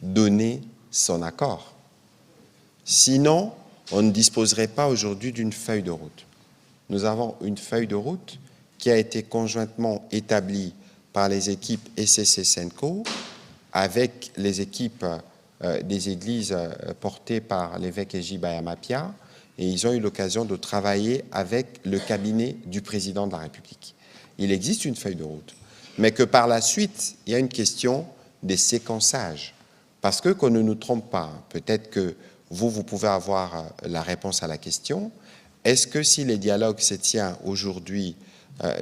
Speaker 1: donné son accord. Sinon, on ne disposerait pas aujourd'hui d'une feuille de route. Nous avons une feuille de route qui a été conjointement établie par les équipes SCC-SENCO avec les équipes des églises portées par l'évêque Eji Bayamapia, et ils ont eu l'occasion de travailler avec le cabinet du président de la République. Il existe une feuille de route, mais que par la suite, il y a une question des séquençages. Parce que, qu'on ne nous trompe pas, peut-être que vous pouvez avoir la réponse à la question, est-ce que si les dialogues se tiennent aujourd'hui,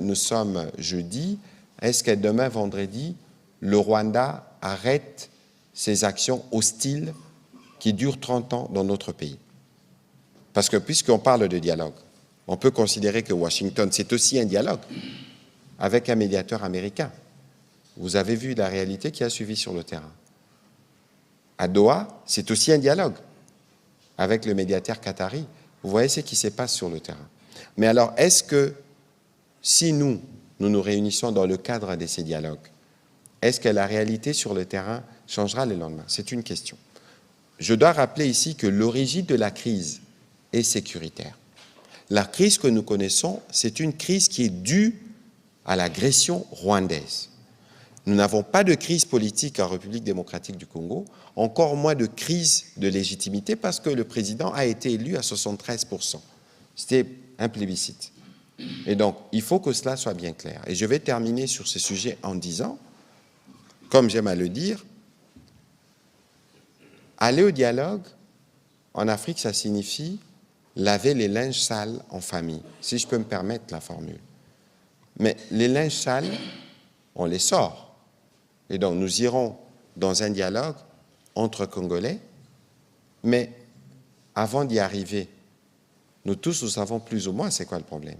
Speaker 1: nous sommes jeudi, est-ce que demain, vendredi, le Rwanda arrête ses actions hostiles qui durent 30 ans dans notre pays? Parce que puisqu'on parle de dialogue, on peut considérer que Washington, c'est aussi un dialogue avec un médiateur américain. Vous avez vu la réalité qui a suivi sur le terrain. À Doha, c'est aussi un dialogue avec le médiateur qatari. Vous voyez ce qui se passe sur le terrain. Mais alors, est-ce que si nous nous réunissons dans le cadre de ces dialogues, est-ce que la réalité sur le terrain changera le lendemain? C'est une question. Je dois rappeler ici que l'origine de la crise est sécuritaire. La crise que nous connaissons, c'est une crise qui est due à l'agression rwandaise. Nous n'avons pas de crise politique en République démocratique du Congo, encore moins de crise de légitimité, parce que le président a été élu à 73%. C'était un plébiscite. Et donc, il faut que cela soit bien clair. Et je vais terminer sur ce sujet en disant, comme j'aime à le dire, aller au dialogue, en Afrique, ça signifie laver les linges sales en famille, si je peux me permettre la formule. Mais les linges sales, on les sort. Et donc, nous irons dans un dialogue entre Congolais, mais avant d'y arriver, nous tous, nous savons plus ou moins c'est quoi le problème.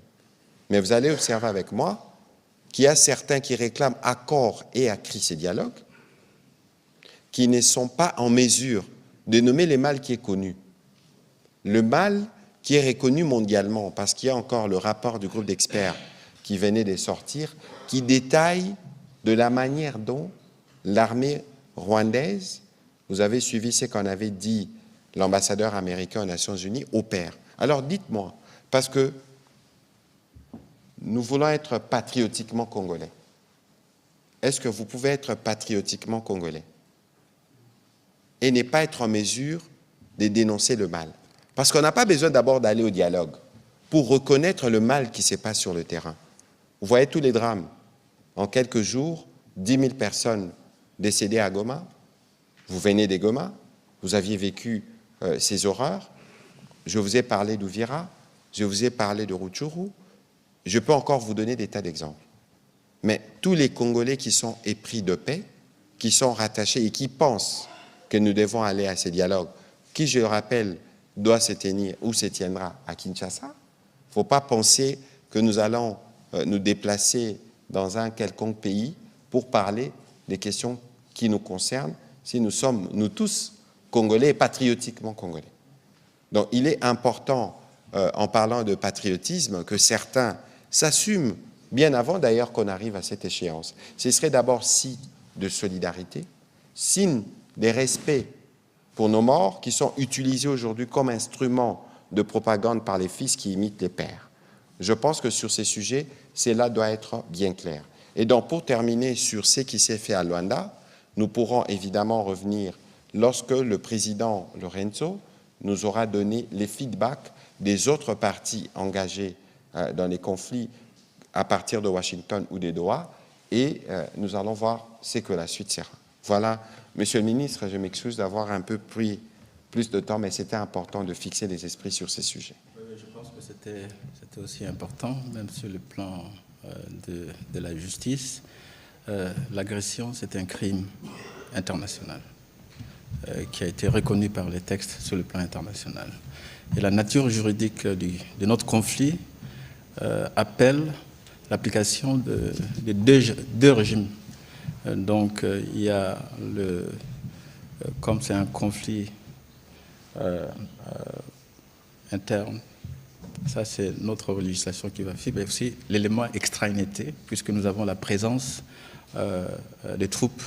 Speaker 1: Mais vous allez observer avec moi qu'il y a certains qui réclament à corps et à cri ces dialogues, qui ne sont pas en mesure de nommer le mal qui est connu. Le mal qui est reconnu mondialement, parce qu'il y a encore le rapport du groupe d'experts qui venait de sortir, qui détaille de la manière dont l'armée rwandaise, vous avez suivi ce qu'en avait dit l'ambassadeur américain aux Nations Unies, opère. Alors dites-moi, parce que nous voulons être patriotiquement congolais. Est-ce que vous pouvez être patriotiquement congolais et ne pas être en mesure de dénoncer le mal? Parce qu'on n'a pas besoin d'abord d'aller au dialogue pour reconnaître le mal qui se passe sur le terrain. Vous voyez tous les drames. En quelques jours, 10 000 personnes décédées à Goma. Vous venez des Goma, vous aviez vécu ces horreurs. Je vous ai parlé d'Uvira, je vous ai parlé de Rutshuru. Je peux encore vous donner des tas d'exemples. Mais tous les Congolais qui sont épris de paix, qui sont rattachés et qui pensent que nous devons aller à ces dialogues, qui, je le rappelle, doit se tenir ou se tiendra à Kinshasa, il ne faut pas penser que nous allons nous déplacer dans un quelconque pays pour parler des questions qui nous concernent, si nous sommes, nous tous, Congolais et patriotiquement Congolais. Donc il est important, en parlant de patriotisme, que certains s'assument, bien avant d'ailleurs qu'on arrive à cette échéance. Ce serait d'abord signe de solidarité, signe de respect pour nos morts qui sont utilisés aujourd'hui comme instrument de propagande par les fils qui imitent les pères. Je pense que sur ces sujets, cela doit être bien clair. Et donc pour terminer sur ce qui s'est fait à Luanda, nous pourrons évidemment revenir lorsque le président Lorenzo nous aura donné les feedbacks des autres parties engagées dans les conflits à partir de Washington ou des Doha, et nous allons voir ce que la suite sera. Voilà, Monsieur le ministre, je m'excuse d'avoir un peu pris plus de temps, mais c'était important de fixer les esprits sur ces sujets.
Speaker 3: Oui, je pense que c'était aussi important, même sur le plan de la justice. L'agression, c'est un crime international qui a été reconnu par les textes sur le plan international. Et la nature juridique de notre conflit appelle l'application de deux régimes. Donc, il y a comme c'est un conflit interne, ça c'est notre législation qui va faire, mais aussi l'élément extranéité, puisque nous avons la présence des troupes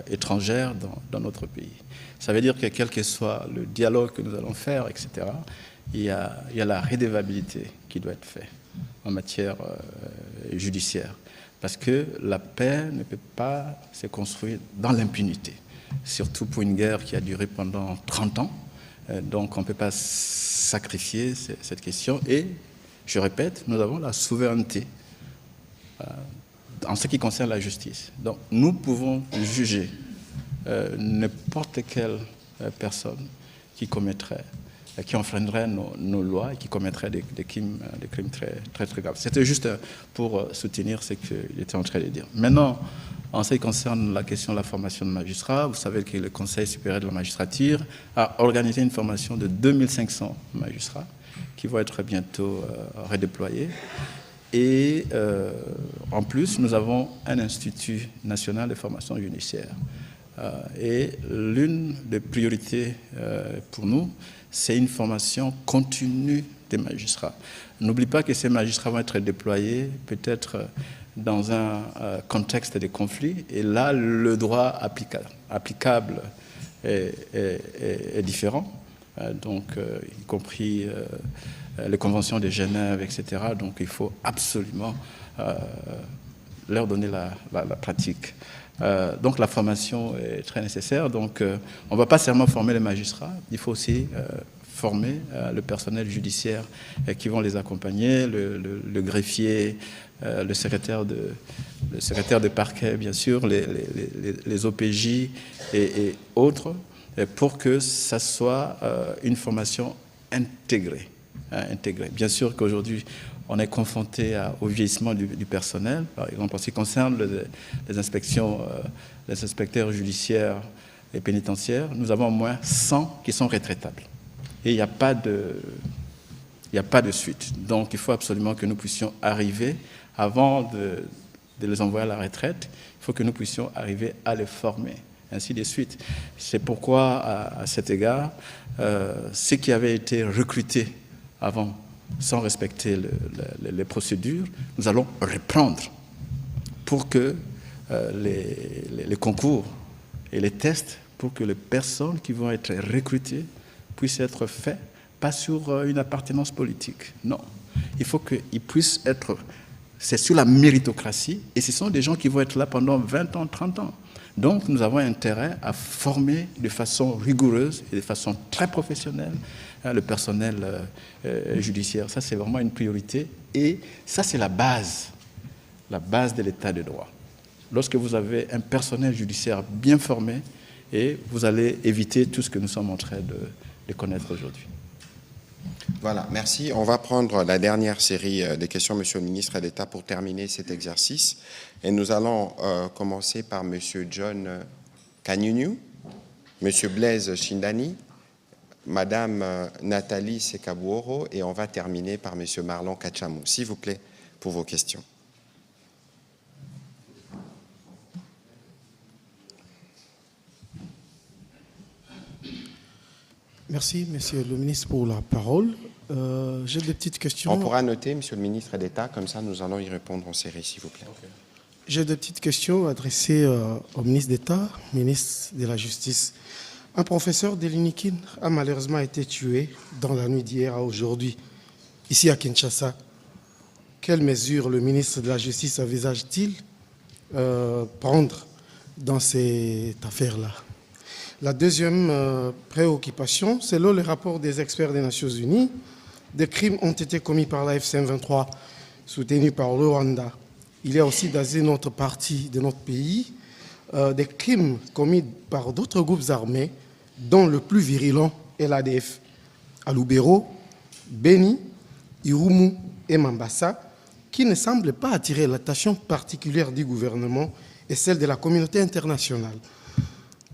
Speaker 3: étrangères dans notre pays. Ça veut dire que quel que soit le dialogue que nous allons faire, etc., il y a la redevabilité qui doit être faite en matière judiciaire. Parce que la paix ne peut pas se construire dans l'impunité, surtout pour une guerre qui a duré pendant 30 ans. Donc on ne peut pas sacrifier cette question. Et, je répète, nous avons la souveraineté en ce qui concerne la justice. Donc nous pouvons juger n'importe quelle personne qui commettrait, qui enfreindrait nos lois et qui commettrait des crimes très, très, très graves. C'était juste pour soutenir ce qu'il était en train de dire. Maintenant, en ce qui concerne la question de la formation de magistrats, vous savez que le Conseil supérieur de la magistrature a organisé une formation de 2500 magistrats qui vont être bientôt redéployés. Et en plus, nous avons un institut national de formation judiciaire. Et l'une des priorités pour nous, c'est une formation continue des magistrats. N'oublie pas que ces magistrats vont être déployés peut-être dans un contexte de conflit, et là, le droit applicable est différent, donc y compris les conventions de Genève, etc. Donc il faut absolument leur donner la pratique. Donc la formation est très nécessaire. Donc on ne va pas seulement former les magistrats, il faut aussi former le personnel judiciaire qui vont les accompagner, le greffier, le secrétaire de parquet, bien sûr, les OPJ et autres, pour que ça soit une formation intégrée. Bien sûr qu'aujourd'hui, on est confronté au vieillissement du personnel. Par exemple, en ce qui concerne les inspections, les inspecteurs judiciaires et pénitentiaires, nous avons au moins 100 qui sont retraitables. Et il n'y a pas de suite. Donc, il faut absolument que nous puissions arriver, avant de les envoyer à la retraite, il faut que nous puissions arriver à les former, ainsi de suite. C'est pourquoi, à cet égard, ceux qui avaient été recrutés avant, sans respecter les procédures, nous allons reprendre pour que les concours et les tests pour que les personnes qui vont être recrutées puissent être faites, pas sur une appartenance politique. Non, il faut qu'ils puissent être... C'est sur la méritocratie, et ce sont des gens qui vont être là pendant 20 ans, 30 ans. Donc, nous avons intérêt à former de façon rigoureuse et de façon très professionnelle le personnel judiciaire. Ça, c'est vraiment une priorité. Et ça, c'est la base de l'état de droit. Lorsque vous avez un personnel judiciaire bien formé, et vous allez éviter tout ce que nous sommes en train de connaître aujourd'hui.
Speaker 1: Voilà, merci. On va prendre la dernière série de questions, Monsieur le ministre d'État, pour terminer cet exercice. Et nous allons commencer par Monsieur John Kanyunyu, Monsieur Blaise Shindani, Madame Nathalie Sekabouoro, et on va terminer par Monsieur Marlon Kachamou. S'il vous plaît, pour vos questions.
Speaker 9: Merci, Monsieur le ministre, pour la parole. J'ai des petites questions.
Speaker 1: On pourra noter, Monsieur le ministre d'État, comme ça nous allons y répondre en série, s'il vous plaît. Okay.
Speaker 9: J'ai des petites questions adressées au ministre d'État, ministre de la Justice. Un professeur de l'UNIKIN a malheureusement été tué dans la nuit d'hier à aujourd'hui, ici à Kinshasa. Quelles mesures le ministre de la Justice envisage-t-il prendre dans cette affaire-là? La deuxième préoccupation, selon le rapport des experts des Nations Unies, des crimes ont été commis par la FC-23, soutenue par le Rwanda. Il y a aussi dans une autre partie de notre pays des crimes commis par d'autres groupes armés, dont le plus virulent est l'ADF. À Lubero, Beni, Irumu et Mambasa, qui ne semblent pas attirer l'attention particulière du gouvernement et celle de la communauté internationale.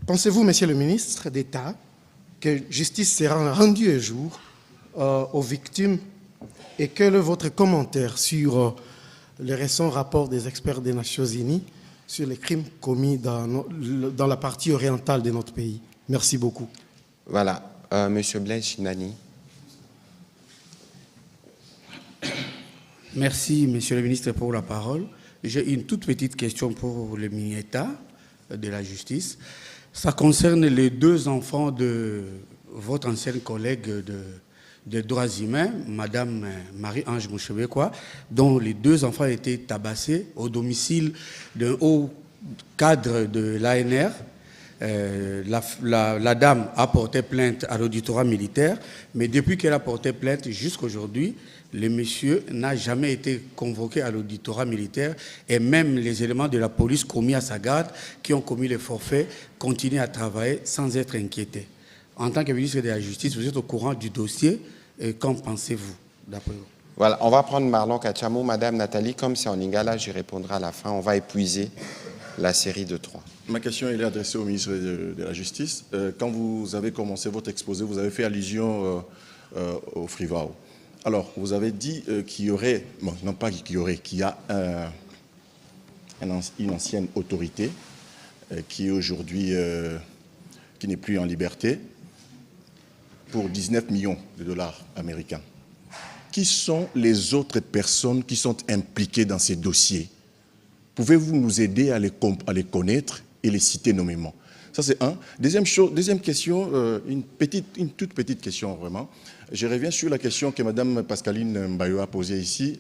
Speaker 9: Pensez-vous, Monsieur le ministre d'État, que justice sera rendue un jour aux victimes et quel est votre commentaire sur les récents rapports des experts des Nations Unies sur les crimes commis dans la partie orientale de notre pays? Merci beaucoup.
Speaker 1: Voilà. Monsieur Blaise Shindani.
Speaker 10: Merci, Monsieur le ministre, pour la parole. J'ai une toute petite question pour le ministre de la Justice. Ça concerne les deux enfants de votre ancienne collègue de droits humains, Madame Marie-Ange Mouchebekwa, dont les deux enfants ont été tabassés au domicile d'un haut cadre de l'ANR. La dame a porté plainte à l'auditorat militaire, mais depuis qu'elle a porté plainte jusqu'à aujourd'hui, le monsieur n'a jamais été convoqué à l'auditorat militaire et même les éléments de la police commis à sa garde, qui ont commis les forfaits, continuent à travailler sans être inquiétés. En tant que ministre de la Justice, vous êtes au courant du dossier et qu'en pensez-vous d'après vous?
Speaker 1: Voilà, on va prendre Marlon Kachamou. Madame Nathalie, comme c'est en lingala, j'y répondrai à la fin. On va épuiser la série de 3.
Speaker 11: Ma question est adressée au ministre de la Justice. Quand vous avez commencé votre exposé, vous avez fait allusion au Frivao. Alors, vous avez dit qu'il y aurait, bon, non pas qu'il y aurait, qu'il y a une ancienne autorité qui est aujourd'hui, qui n'est plus en liberté, pour 19 millions de dollars américains. Qui sont les autres personnes qui sont impliquées dans ces dossiers? Pouvez-vous nous aider à les connaître et les citer nommément? Ça, c'est un. Deuxième question, une toute petite question, vraiment. Je reviens sur la question que Mme Pascaline Mbayo a posée ici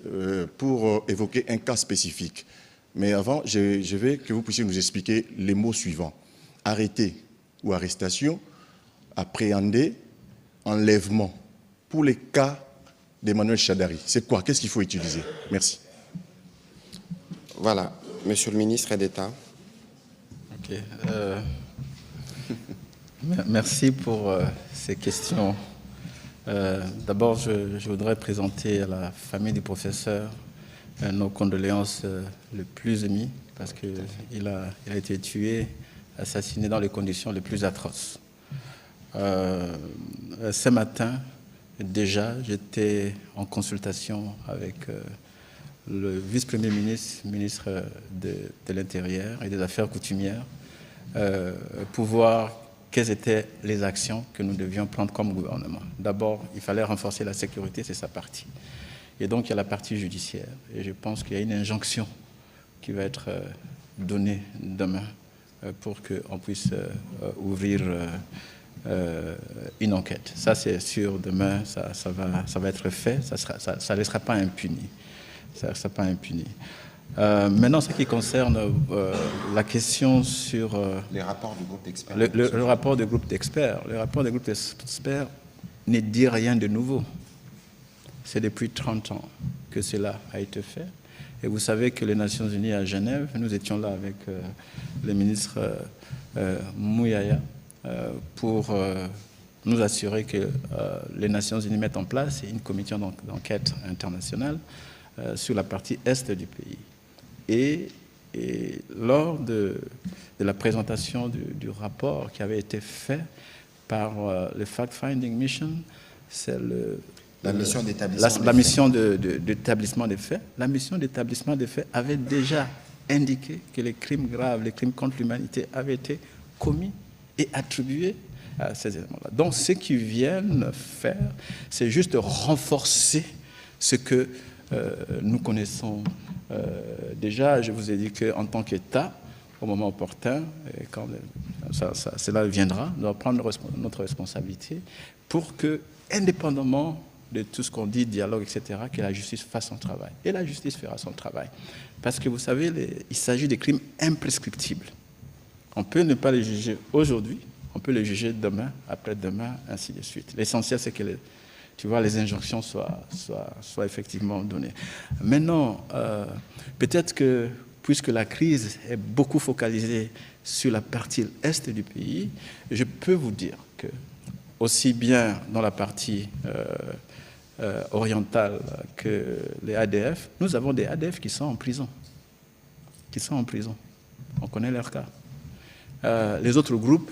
Speaker 11: pour évoquer un cas spécifique. Mais avant, je veux que vous puissiez nous expliquer les mots suivants. Arrêté ou arrestation, appréhender, enlèvement. Pour les cas d'Emmanuel Chadari, c'est quoi? Qu'est-ce qu'il faut utiliser? Merci.
Speaker 1: Voilà. Monsieur le ministre d'État.
Speaker 3: Ok. Merci pour ces questions. D'abord, je voudrais présenter à la famille du professeur nos condoléances les plus émues parce qu'il a été tué, assassiné dans les conditions les plus atroces. Ce matin, déjà, j'étais en consultation avec le vice-premier ministre, ministre de l'Intérieur et des Affaires coutumières, pour voir quelles étaient les actions que nous devions prendre comme gouvernement. D'abord, il fallait renforcer la sécurité, c'est sa partie. Et donc, il y a la partie judiciaire. Et je pense qu'il y a une injonction qui va être donner demain pour qu'on puisse ouvrir une enquête. Ça, c'est sûr, demain, ça va être fait, ça ne laissera pas impuni. Ça ne restera pas impuni. Maintenant, ce qui concerne la question sur...
Speaker 1: les rapports du groupe d'experts.
Speaker 3: Le rapport du groupe d'experts. Le rapport du groupe d'experts ne dit rien de nouveau. C'est depuis 30 ans que cela a été fait. Et vous savez que les Nations Unies à Genève, nous étions là avec le ministre Mouyaya pour nous assurer que les Nations Unies mettent en place une commission d'enquête internationale sur la partie est du pays. Et lors de la présentation du rapport qui avait été fait par le Fact-Finding Mission, c'est
Speaker 1: la mission d'établissement
Speaker 3: des faits. La mission d'établissement des faits avait déjà indiqué que les crimes graves, les crimes contre l'humanité avaient été commis et attribués à ces éléments-là. Donc, ce qu'ils viennent faire, c'est juste renforcer ce que nous connaissons déjà. Je vous ai dit qu'en tant qu'État, au moment opportun, et quand cela viendra, nous allons prendre notre responsabilité pour que, indépendamment de tout ce qu'on dit, dialogue, etc., que la justice fasse son travail. Et la justice fera son travail. Parce que vous savez, il s'agit de crimes imprescriptibles. On peut ne pas les juger aujourd'hui, on peut les juger demain, après-demain, ainsi de suite. L'essentiel, c'est que les injonctions soient effectivement données. Maintenant, peut-être que, puisque la crise est beaucoup focalisée sur la partie est du pays, je peux vous dire que, aussi bien dans la partie orientale que les ADF, nous avons des ADF qui sont en prison. On connaît leur cas. Les autres groupes,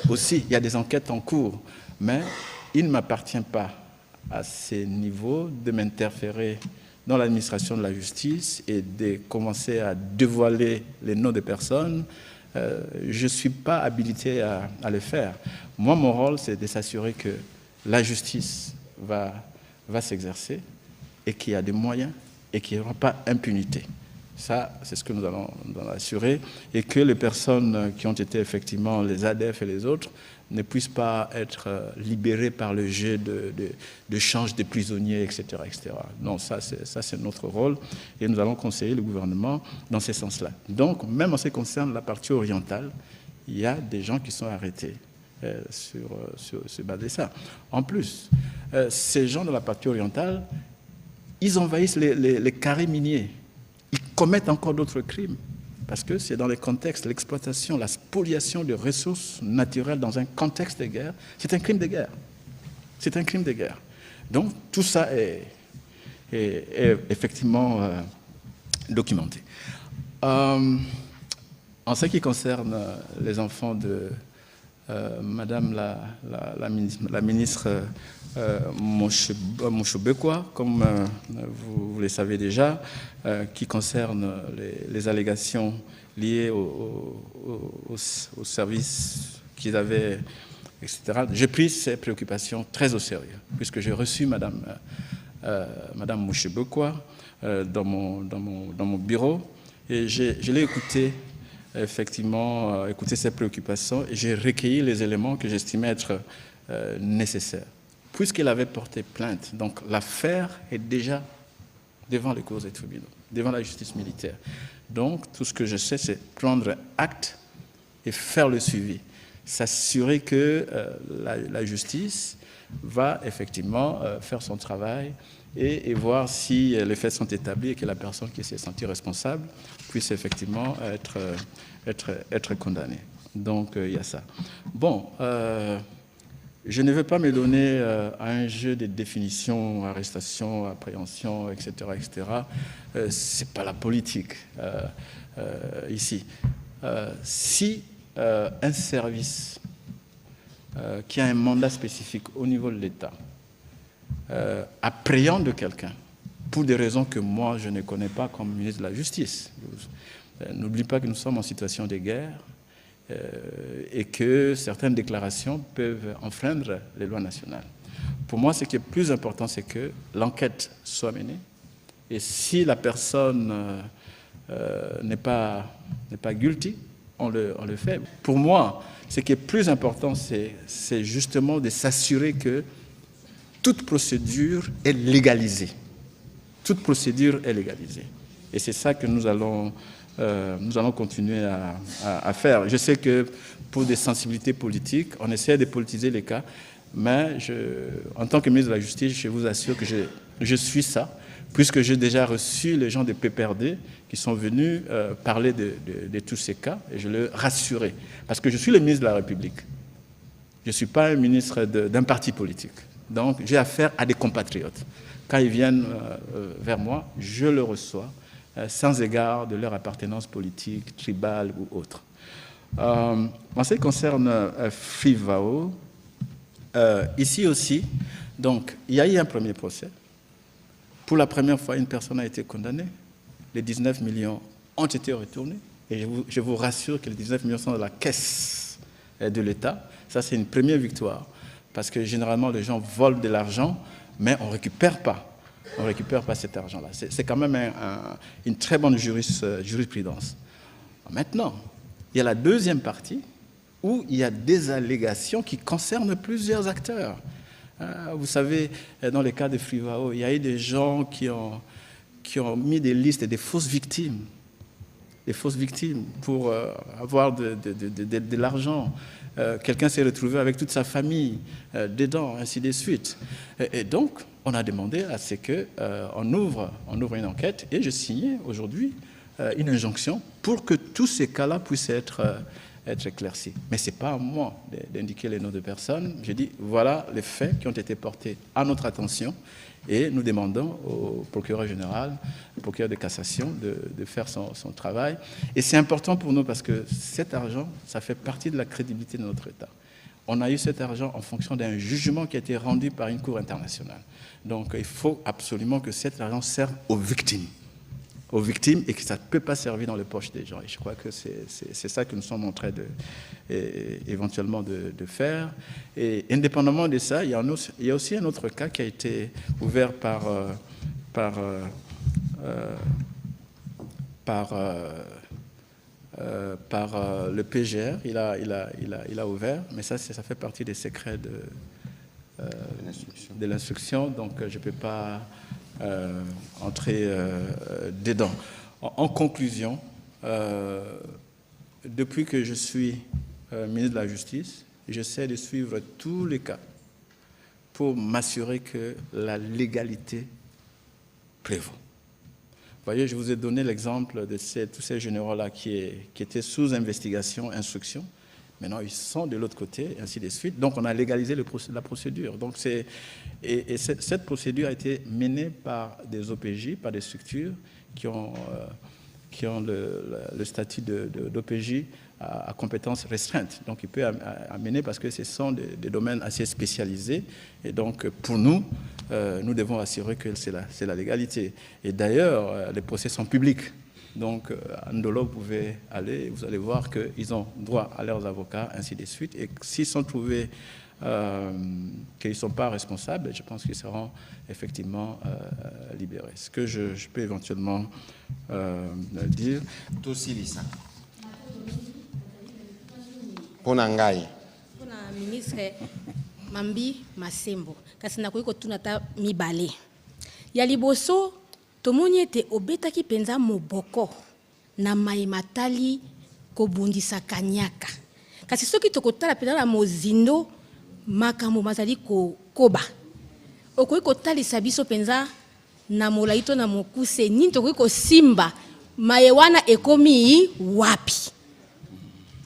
Speaker 3: aussi, il y a des enquêtes en cours, mais il ne m'appartient pas à ces niveaux de m'interférer dans l'administration de la justice et de commencer à dévoiler les noms des personnes. Je ne suis pas habilité à le faire. Moi, mon rôle, c'est de s'assurer que la justice va s'exercer et qu'il y a des moyens et qu'il n'y aura pas impunité. Ça, c'est ce que nous allons assurer, et que les personnes qui ont été effectivement les ADF et les autres ne puissent pas être libérées par le jeu de change de prisonniers, etc., etc. Non, ça, c'est notre rôle, et nous allons conseiller le gouvernement dans ce sens-là. Donc, même en ce qui concerne la partie orientale, il y a des gens qui sont arrêtés sur base de ça. En plus, ces gens de la partie orientale, ils envahissent les carrés miniers. Ils commettent encore d'autres crimes, parce que c'est dans les contextes, l'exploitation, la spoliation de ressources naturelles dans un contexte de guerre, c'est un crime de guerre. C'est un crime de guerre. Donc, tout ça est effectivement documenté. En ce qui concerne les enfants de Madame la ministre Moshobekwa, comme vous le savez déjà, qui concerne les allégations liées au service qu'ils avaient, etc. J'ai pris ces préoccupations très au sérieux, puisque j'ai reçu Madame Moshobekwa dans mon bureau, et je l'ai écoutée, effectivement, écouter ses préoccupations, et j'ai recueilli les éléments que j'estimais être nécessaires. Puisqu'il avait porté plainte, donc l'affaire est déjà devant les cours et tribunaux, devant la justice militaire. Donc, tout ce que je sais, c'est prendre acte et faire le suivi. S'assurer que la justice va effectivement faire son travail et voir si les faits sont établis et que la personne qui s'est sentie responsable puisse effectivement être condamnée. Donc, il y a ça. Bon, je ne veux pas me donner à un jeu de définition, arrestation, appréhension, etc., etc. Ce n'est pas la politique ici. Si un service qui a un mandat spécifique au niveau de l'État appréhende quelqu'un pour des raisons que moi je ne connais pas comme ministre de la Justice, n'oublie pas que nous sommes en situation de guerre, et que certaines déclarations peuvent enfreindre les lois nationales. Pour moi, ce qui est plus important, c'est que l'enquête soit menée, et si la personne n'est pas guilty, on le fait. Pour moi, ce qui est plus important, c'est justement de s'assurer que toute procédure est légalisée. Toute procédure est légalisée. Et c'est ça que nous allons continuer à faire. Je sais que pour des sensibilités politiques, on essaie de politiser les cas, mais en tant que ministre de la Justice, je vous assure que je suis ça, puisque j'ai déjà reçu les gens de PPRD qui sont venus parler de tous ces cas, et je les rassurais. Parce que je suis le ministre de la République. Je ne suis pas un ministre d'un parti politique. Donc, j'ai affaire à des compatriotes. Quand ils viennent vers moi, je le reçois, sans égard de leur appartenance politique, tribale ou autre. En ce qui concerne Frivao, ici aussi, donc, il y a eu un premier procès. Pour la première fois, une personne a été condamnée. Les 19 millions ont été retournés. Et je vous rassure que les 19 millions sont dans la caisse de l'État. Ça, c'est une première victoire. Parce que généralement, les gens volent de l'argent, mais on ne récupère pas. On ne récupère pas cet argent-là. C'est quand même une très bonne jurisprudence. Maintenant, il y a la deuxième partie où il y a des allégations qui concernent plusieurs acteurs. Vous savez, dans le cas de Frivao, il y a eu des gens qui ont mis des listes des fausses victimes. Des fausses victimes pour avoir de l'argent. Quelqu'un s'est retrouvé avec toute sa famille dedans, ainsi de suite. Et donc, on a demandé à ce qu'on ouvre une enquête, et je signais aujourd'hui une injonction pour que tous ces cas-là puissent être éclaircis. Mais ce n'est pas à moi d'indiquer les noms de personnes. Je dis, voilà les faits qui ont été portés à notre attention, et nous demandons au procureur général, au procureur de cassation, de faire son travail. Et c'est important pour nous parce que cet argent, ça fait partie de la crédibilité de notre État. On a eu cet argent en fonction d'un jugement qui a été rendu par une cour internationale. Donc il faut absolument que cet argent serve aux victimes, et que ça ne peut pas servir dans les poches des gens. Et je crois que c'est ça que nous sommes en train éventuellement de faire. Et indépendamment de ça, il y a aussi un autre cas qui a été ouvert par le PGR. Il a ouvert, mais ça fait partie des secrets de l'instruction, donc je ne peux pas entrer dedans. En conclusion, depuis que je suis ministre de la Justice, j'essaie de suivre tous les cas pour m'assurer que la légalité prévaut. Vous voyez, je vous ai donné l'exemple de tous ces généraux-là qui étaient sous investigation, instruction. Maintenant, ils sont de l'autre côté, et ainsi de suite. Donc, on a légalisé la procédure. Donc, cette procédure a été menée par des OPJ, par des structures qui ont le statut d'OPJ à compétences restreintes. Donc, il peut amener parce que ce sont des domaines assez spécialisés. Et donc, pour nous, nous devons assurer que c'est la légalité. Et d'ailleurs, les procès sont publics. Donc, à Ndolo, vous pouvez aller, vous allez voir qu'ils ont droit à leurs avocats, ainsi de suite. Et s'ils sont trouvés qu'ils ne sont pas responsables, je pense qu'ils seront effectivement libérés. Ce que je peux éventuellement dire.
Speaker 1: Tosi Lisa. Ponangai.
Speaker 12: Pona ministre Mambi Masembo. Kasi na koyiko tunata mibale. Ya liboso tomoni ete obetaki penza moboko na maimatali kobundisa kanyaka. Kasi soki tokotala penza na mozindo makambo mazali koba. Okoki kotalisa biso penza na molaito na mokuse nini tokoki kosimba maye wana ekomi wapi.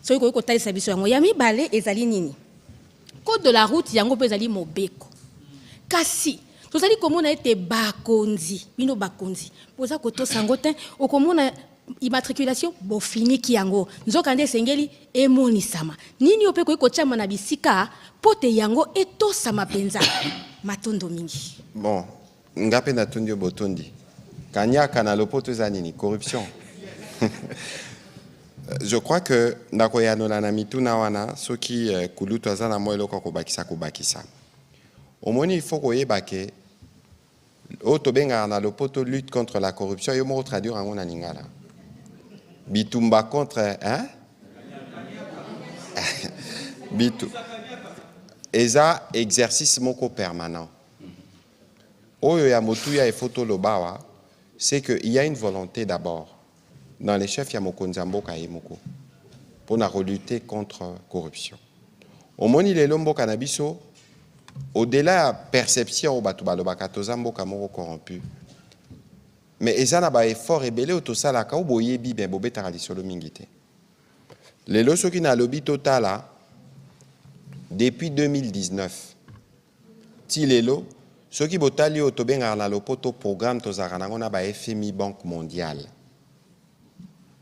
Speaker 12: Soki koki kotalisa biso yango ya mibale ezali nini? Code de la route yango pe ezali mobeko. Kasi tozali komona ete bakonzi, bino bakonzi. Poza koto sangotin okomona immatriculation bofiniki yango. Nzokande sengeli emonisama. Nini ope koki kochama na bisika pote yango etosama penza. Matondo mingi.
Speaker 1: Bon, ngape na tundio botondi. Kanyaka na lopoto za nini? Corruption. Je crois que nakoyano na mituna wana soki kulutu azana moelo kwa kubakisa. Omoni il faut koyeba ke o tobenga na lopoto lutte contre la corruption yo mo traduire en na lingala. Bitumba contre... Hein? Eza exercice moko permanent. Oyo ya motuya et photo lobawa, c'est qu'il y a une volonté d'abord dans les chefs ya mokonzamboka et moko pour lutter contre la corruption. Au moni le lombo canabiso, au-delà de la perception au batu balobaka tozamboka moko corrompu. Mais eza na ba effort ebele au tosala ka boyebi ben bobetaka lisolo mingite. Lelo soki na lobby totala depuis 2019. Ti lelo soki botali o tobenga na lopoto programme tozaka nango na ba FMI Banque mondiale.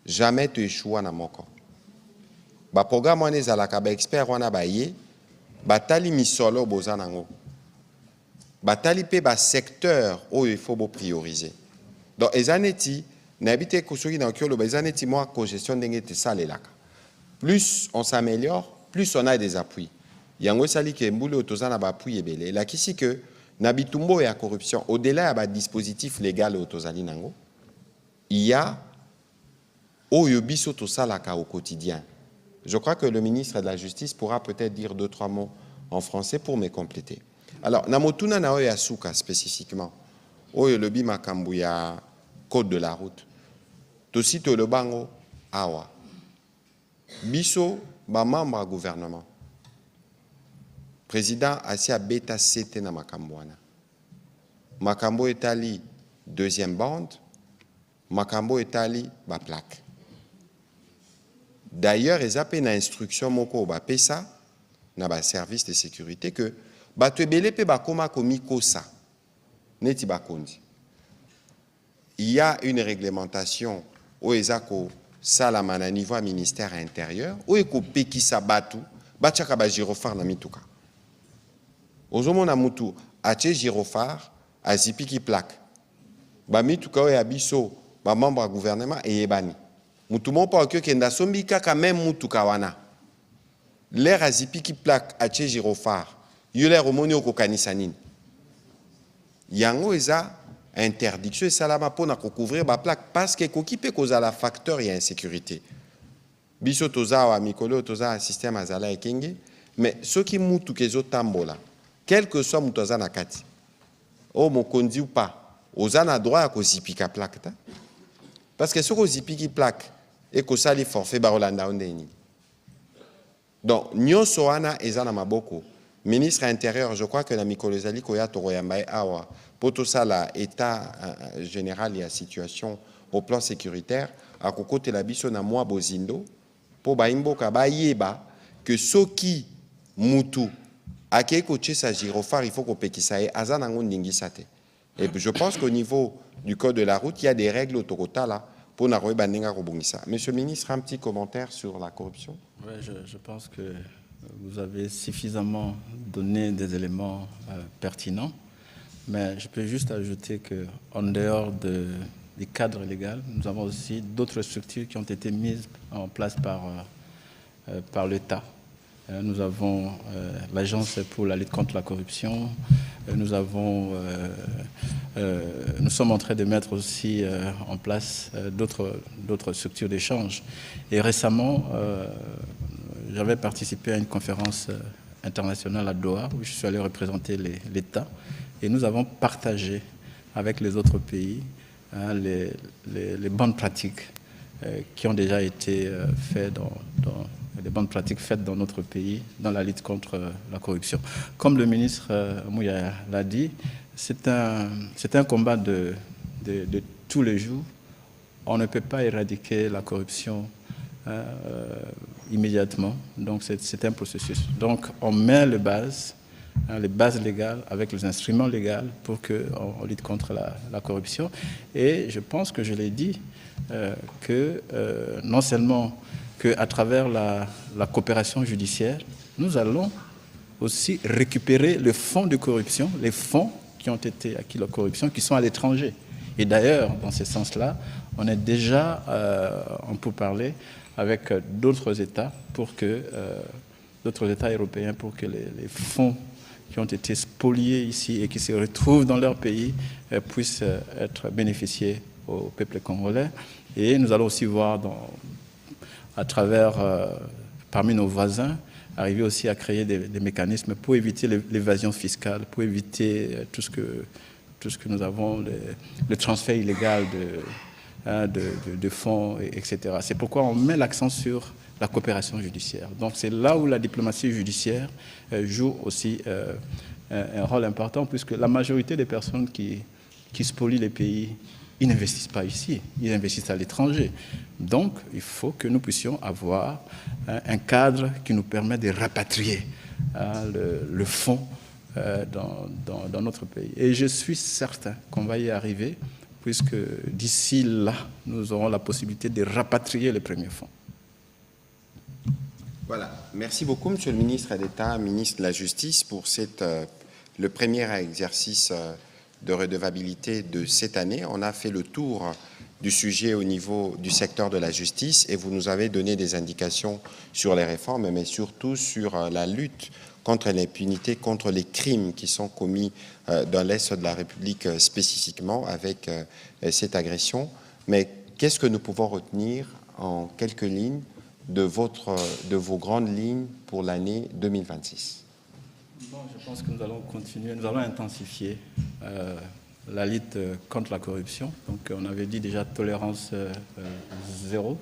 Speaker 1: Jamais tu échoues na moko. Ba programme wana ezalaka ba expert wana ba ye batali misolo boza nango. Batali pe ba secteur oyo il faut bo prioriser. Donc ezaneti na habité ko soki na kiolo ba ezaneti moi co-gestion ndenge te salelaka. Plus on s'améliore, plus on a des appuis. Yango sali ke mbule otozana ba appui ebele. La kisi que na bitumbo ya corruption au-delà ya dispositif légal otozali nango, il y a oyo biso tosalaka au quotidien. Je crois que le ministre de la Justice pourra peut-être dire 2-3 mots en français pour me compléter. Alors, namotuna na oyo asuka spécifiquement. Oyo lobi makambu ya code de la route. Tosito le bango awa. Biso ba membre du gouvernement. Président Asia Beta Sete na makambu wana. Makambo etali deuxième bande. Makambo etali ba plaque. D'ailleurs, ils appellent une instruction moko ba pesa na ba service de sécurité que ba tebele pe ba koma komiko sa neti ba kondi. Il y a une réglementation au ezako salama na niveau ministère intérieur ou eko pekisa batu bachaka ba gyrophare na mituka. Ozomo na mutu ache gyrophare azipiki plaque. Ba mituka o ya biso ba membre du gouvernement et ebani. Mutumo pa okyo kenda sombi kaka même mutuka wana. L'air azipiki plaque ache gyrophare. Yule romoni okokanisa nini. Yango eza interdiction salama pona couvrir ba plaque parce que kokipe kozala facteur ya insécurité. Biso toza wa mikolo toza un système azala ekenge mais soki mutu kezo tambola quel que soit mutu azana kati. O mokondi ou pas, ozana droit à kozipika plaque ta. Parce que soko zipiki plaque et que ça les forfaits barolanda ondeni. Donc nyonso wana ezana maboko. Ministre intérieur, je crois que la mikolezali koya toroyambaye awa poto sala état général et la situation au plan sécuritaire à kokote la biso na moi bozindo po baimboka bayeba que soki mutu akeko tchesa gyrophare il faut ko pekisa e azana ngondingi sate. Et je pense qu'au niveau du code de la route, il y a des règles au Tokotala pour na roibanenga robongisa. Monsieur le ministre, un petit commentaire sur la corruption.
Speaker 3: Oui, je pense que vous avez suffisamment donné des éléments pertinents, mais je peux juste ajouter qu'en dehors du cadre légal, nous avons aussi d'autres structures qui ont été mises en place par l'État. Nous avons l'Agence pour la lutte contre la corruption. Nous sommes en train de mettre aussi en place d'autres structures d'échange. Et récemment, j'avais participé à une conférence internationale à Doha où je suis allé représenter l'État. Et nous avons partagé avec les autres pays les bonnes pratiques qui ont déjà été faites des bonnes pratiques faites dans notre pays dans la lutte contre la corruption. Comme le ministre Mouya l'a dit, c'est un combat de tous les jours. On ne peut pas éradiquer la corruption immédiatement, donc c'est un processus. Donc on met les bases légales avec les instruments légaux pour qu'on lutte contre la corruption. Et je pense que je l'ai dit, que non seulement qu'à travers la coopération judiciaire, nous allons aussi récupérer le fonds de corruption, les fonds qui ont été acquis de la corruption, qui sont à l'étranger. Et d'ailleurs, dans ce sens-là, on est déjà en pourparlers avec d'autres États d'autres États européens pour que les fonds qui ont été spoliés ici et qui se retrouvent dans leur pays puissent être bénéficiés au peuple congolais. Et nous allons aussi voir à travers, parmi nos voisins, arriver aussi à créer des mécanismes pour éviter l'évasion fiscale, pour éviter tout ce que nous avons, le transfert illégal de fonds, etc. C'est pourquoi on met l'accent sur la coopération judiciaire. Donc c'est là où la diplomatie judiciaire joue aussi un rôle important, puisque la majorité des personnes qui spolient les pays, ils n'investissent pas ici, ils investissent à l'étranger. Donc, il faut que nous puissions avoir un cadre qui nous permet de rapatrier le fonds dans notre pays. Et je suis certain qu'on va y arriver, puisque d'ici là, nous aurons la possibilité de rapatrier les premiers fonds.
Speaker 1: Voilà. Merci beaucoup, Monsieur le ministre d'État, ministre de la Justice, pour le premier exercice de redevabilité de cette année. On a fait le tour du sujet au niveau du secteur de la justice et vous nous avez donné des indications sur les réformes, mais surtout sur la lutte contre l'impunité, contre les crimes qui sont commis dans l'Est de la République spécifiquement avec cette agression. Mais qu'est-ce que nous pouvons retenir en quelques lignes de vos grandes lignes pour l'année 2026?
Speaker 3: Bon, je pense que nous allons continuer, nous allons intensifier la lutte contre la corruption. Donc, on avait dit déjà tolérance zéro.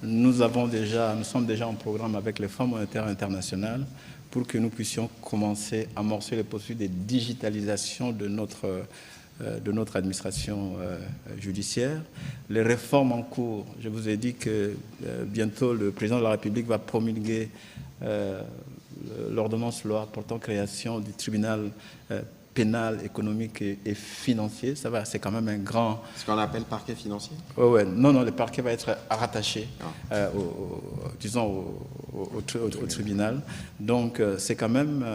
Speaker 3: Nous sommes déjà en programme avec les Fonds monétaires internationaux pour que nous puissions commencer à amorcer les processus de digitalisation de notre administration judiciaire. Les réformes en cours, je vous ai dit que bientôt le président de la République va promulguer l'ordonnance loi portant création du tribunal pénal, économique et financier. C'est quand même un grand...
Speaker 1: Ce qu'on appelle parquet financier?
Speaker 3: Ouais. Non, le parquet va être rattaché, au tribunal. Donc, c'est quand même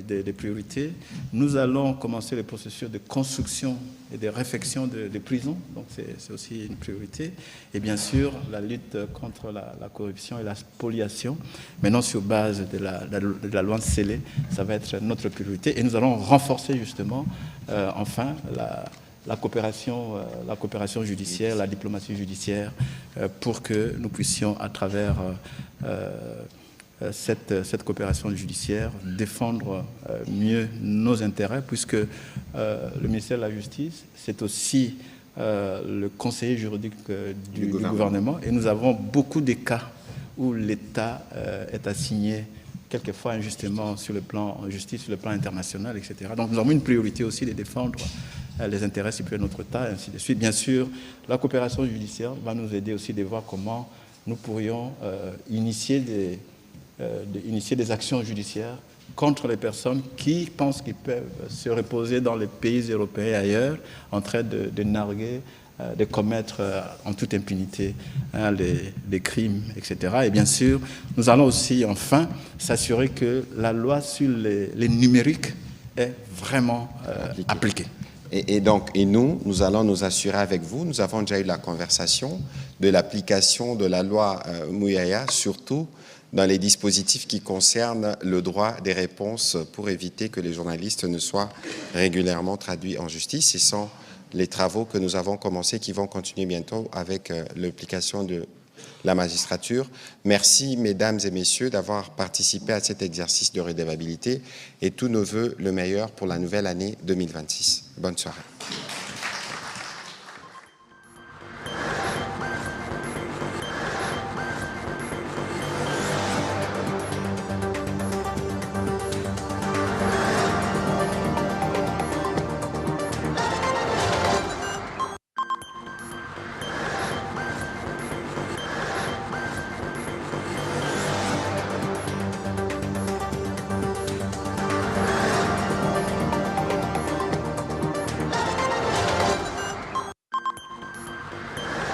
Speaker 3: des priorités. Nous allons commencer le processus de construction et de réfection des prisons. Donc, c'est aussi une priorité. Et bien sûr, la lutte contre la corruption et la spoliation, maintenant sur base de la loi scellée, ça va être notre priorité. Et nous allons renforcer justement, enfin, la coopération judiciaire, la diplomatie judiciaire, pour que nous puissions, à travers cette coopération judiciaire, défendre mieux nos intérêts, puisque le ministère de la Justice, c'est aussi le conseiller juridique du gouvernement, et nous avons beaucoup de cas où l'État est assigné quelquefois injustement sur le plan en justice, sur le plan international, etc. Donc nous avons une priorité aussi de défendre les intérêts supérieurs de notre État, et ainsi de suite. Bien sûr, la coopération judiciaire va nous aider aussi de voir comment nous pourrions initier des actions judiciaires contre les personnes qui pensent qu'ils peuvent se reposer dans les pays européens et ailleurs en train de narguer, de commettre en toute impunité les crimes, etc. Et bien sûr, nous allons aussi enfin s'assurer que la loi sur les numériques est vraiment appliquée.
Speaker 1: Et nous allons nous assurer avec vous, nous avons déjà eu la conversation de l'application de la loi Mouyaya, surtout dans les dispositifs qui concernent le droit des réponses pour éviter que les journalistes ne soient régulièrement traduits en justice. Ce sont les travaux que nous avons commencés qui vont continuer bientôt avec l'application de la magistrature. Merci, mesdames et messieurs, d'avoir participé à cet exercice de redevabilité et tous nos voeux le meilleur pour la nouvelle année 2026. Bonne soirée.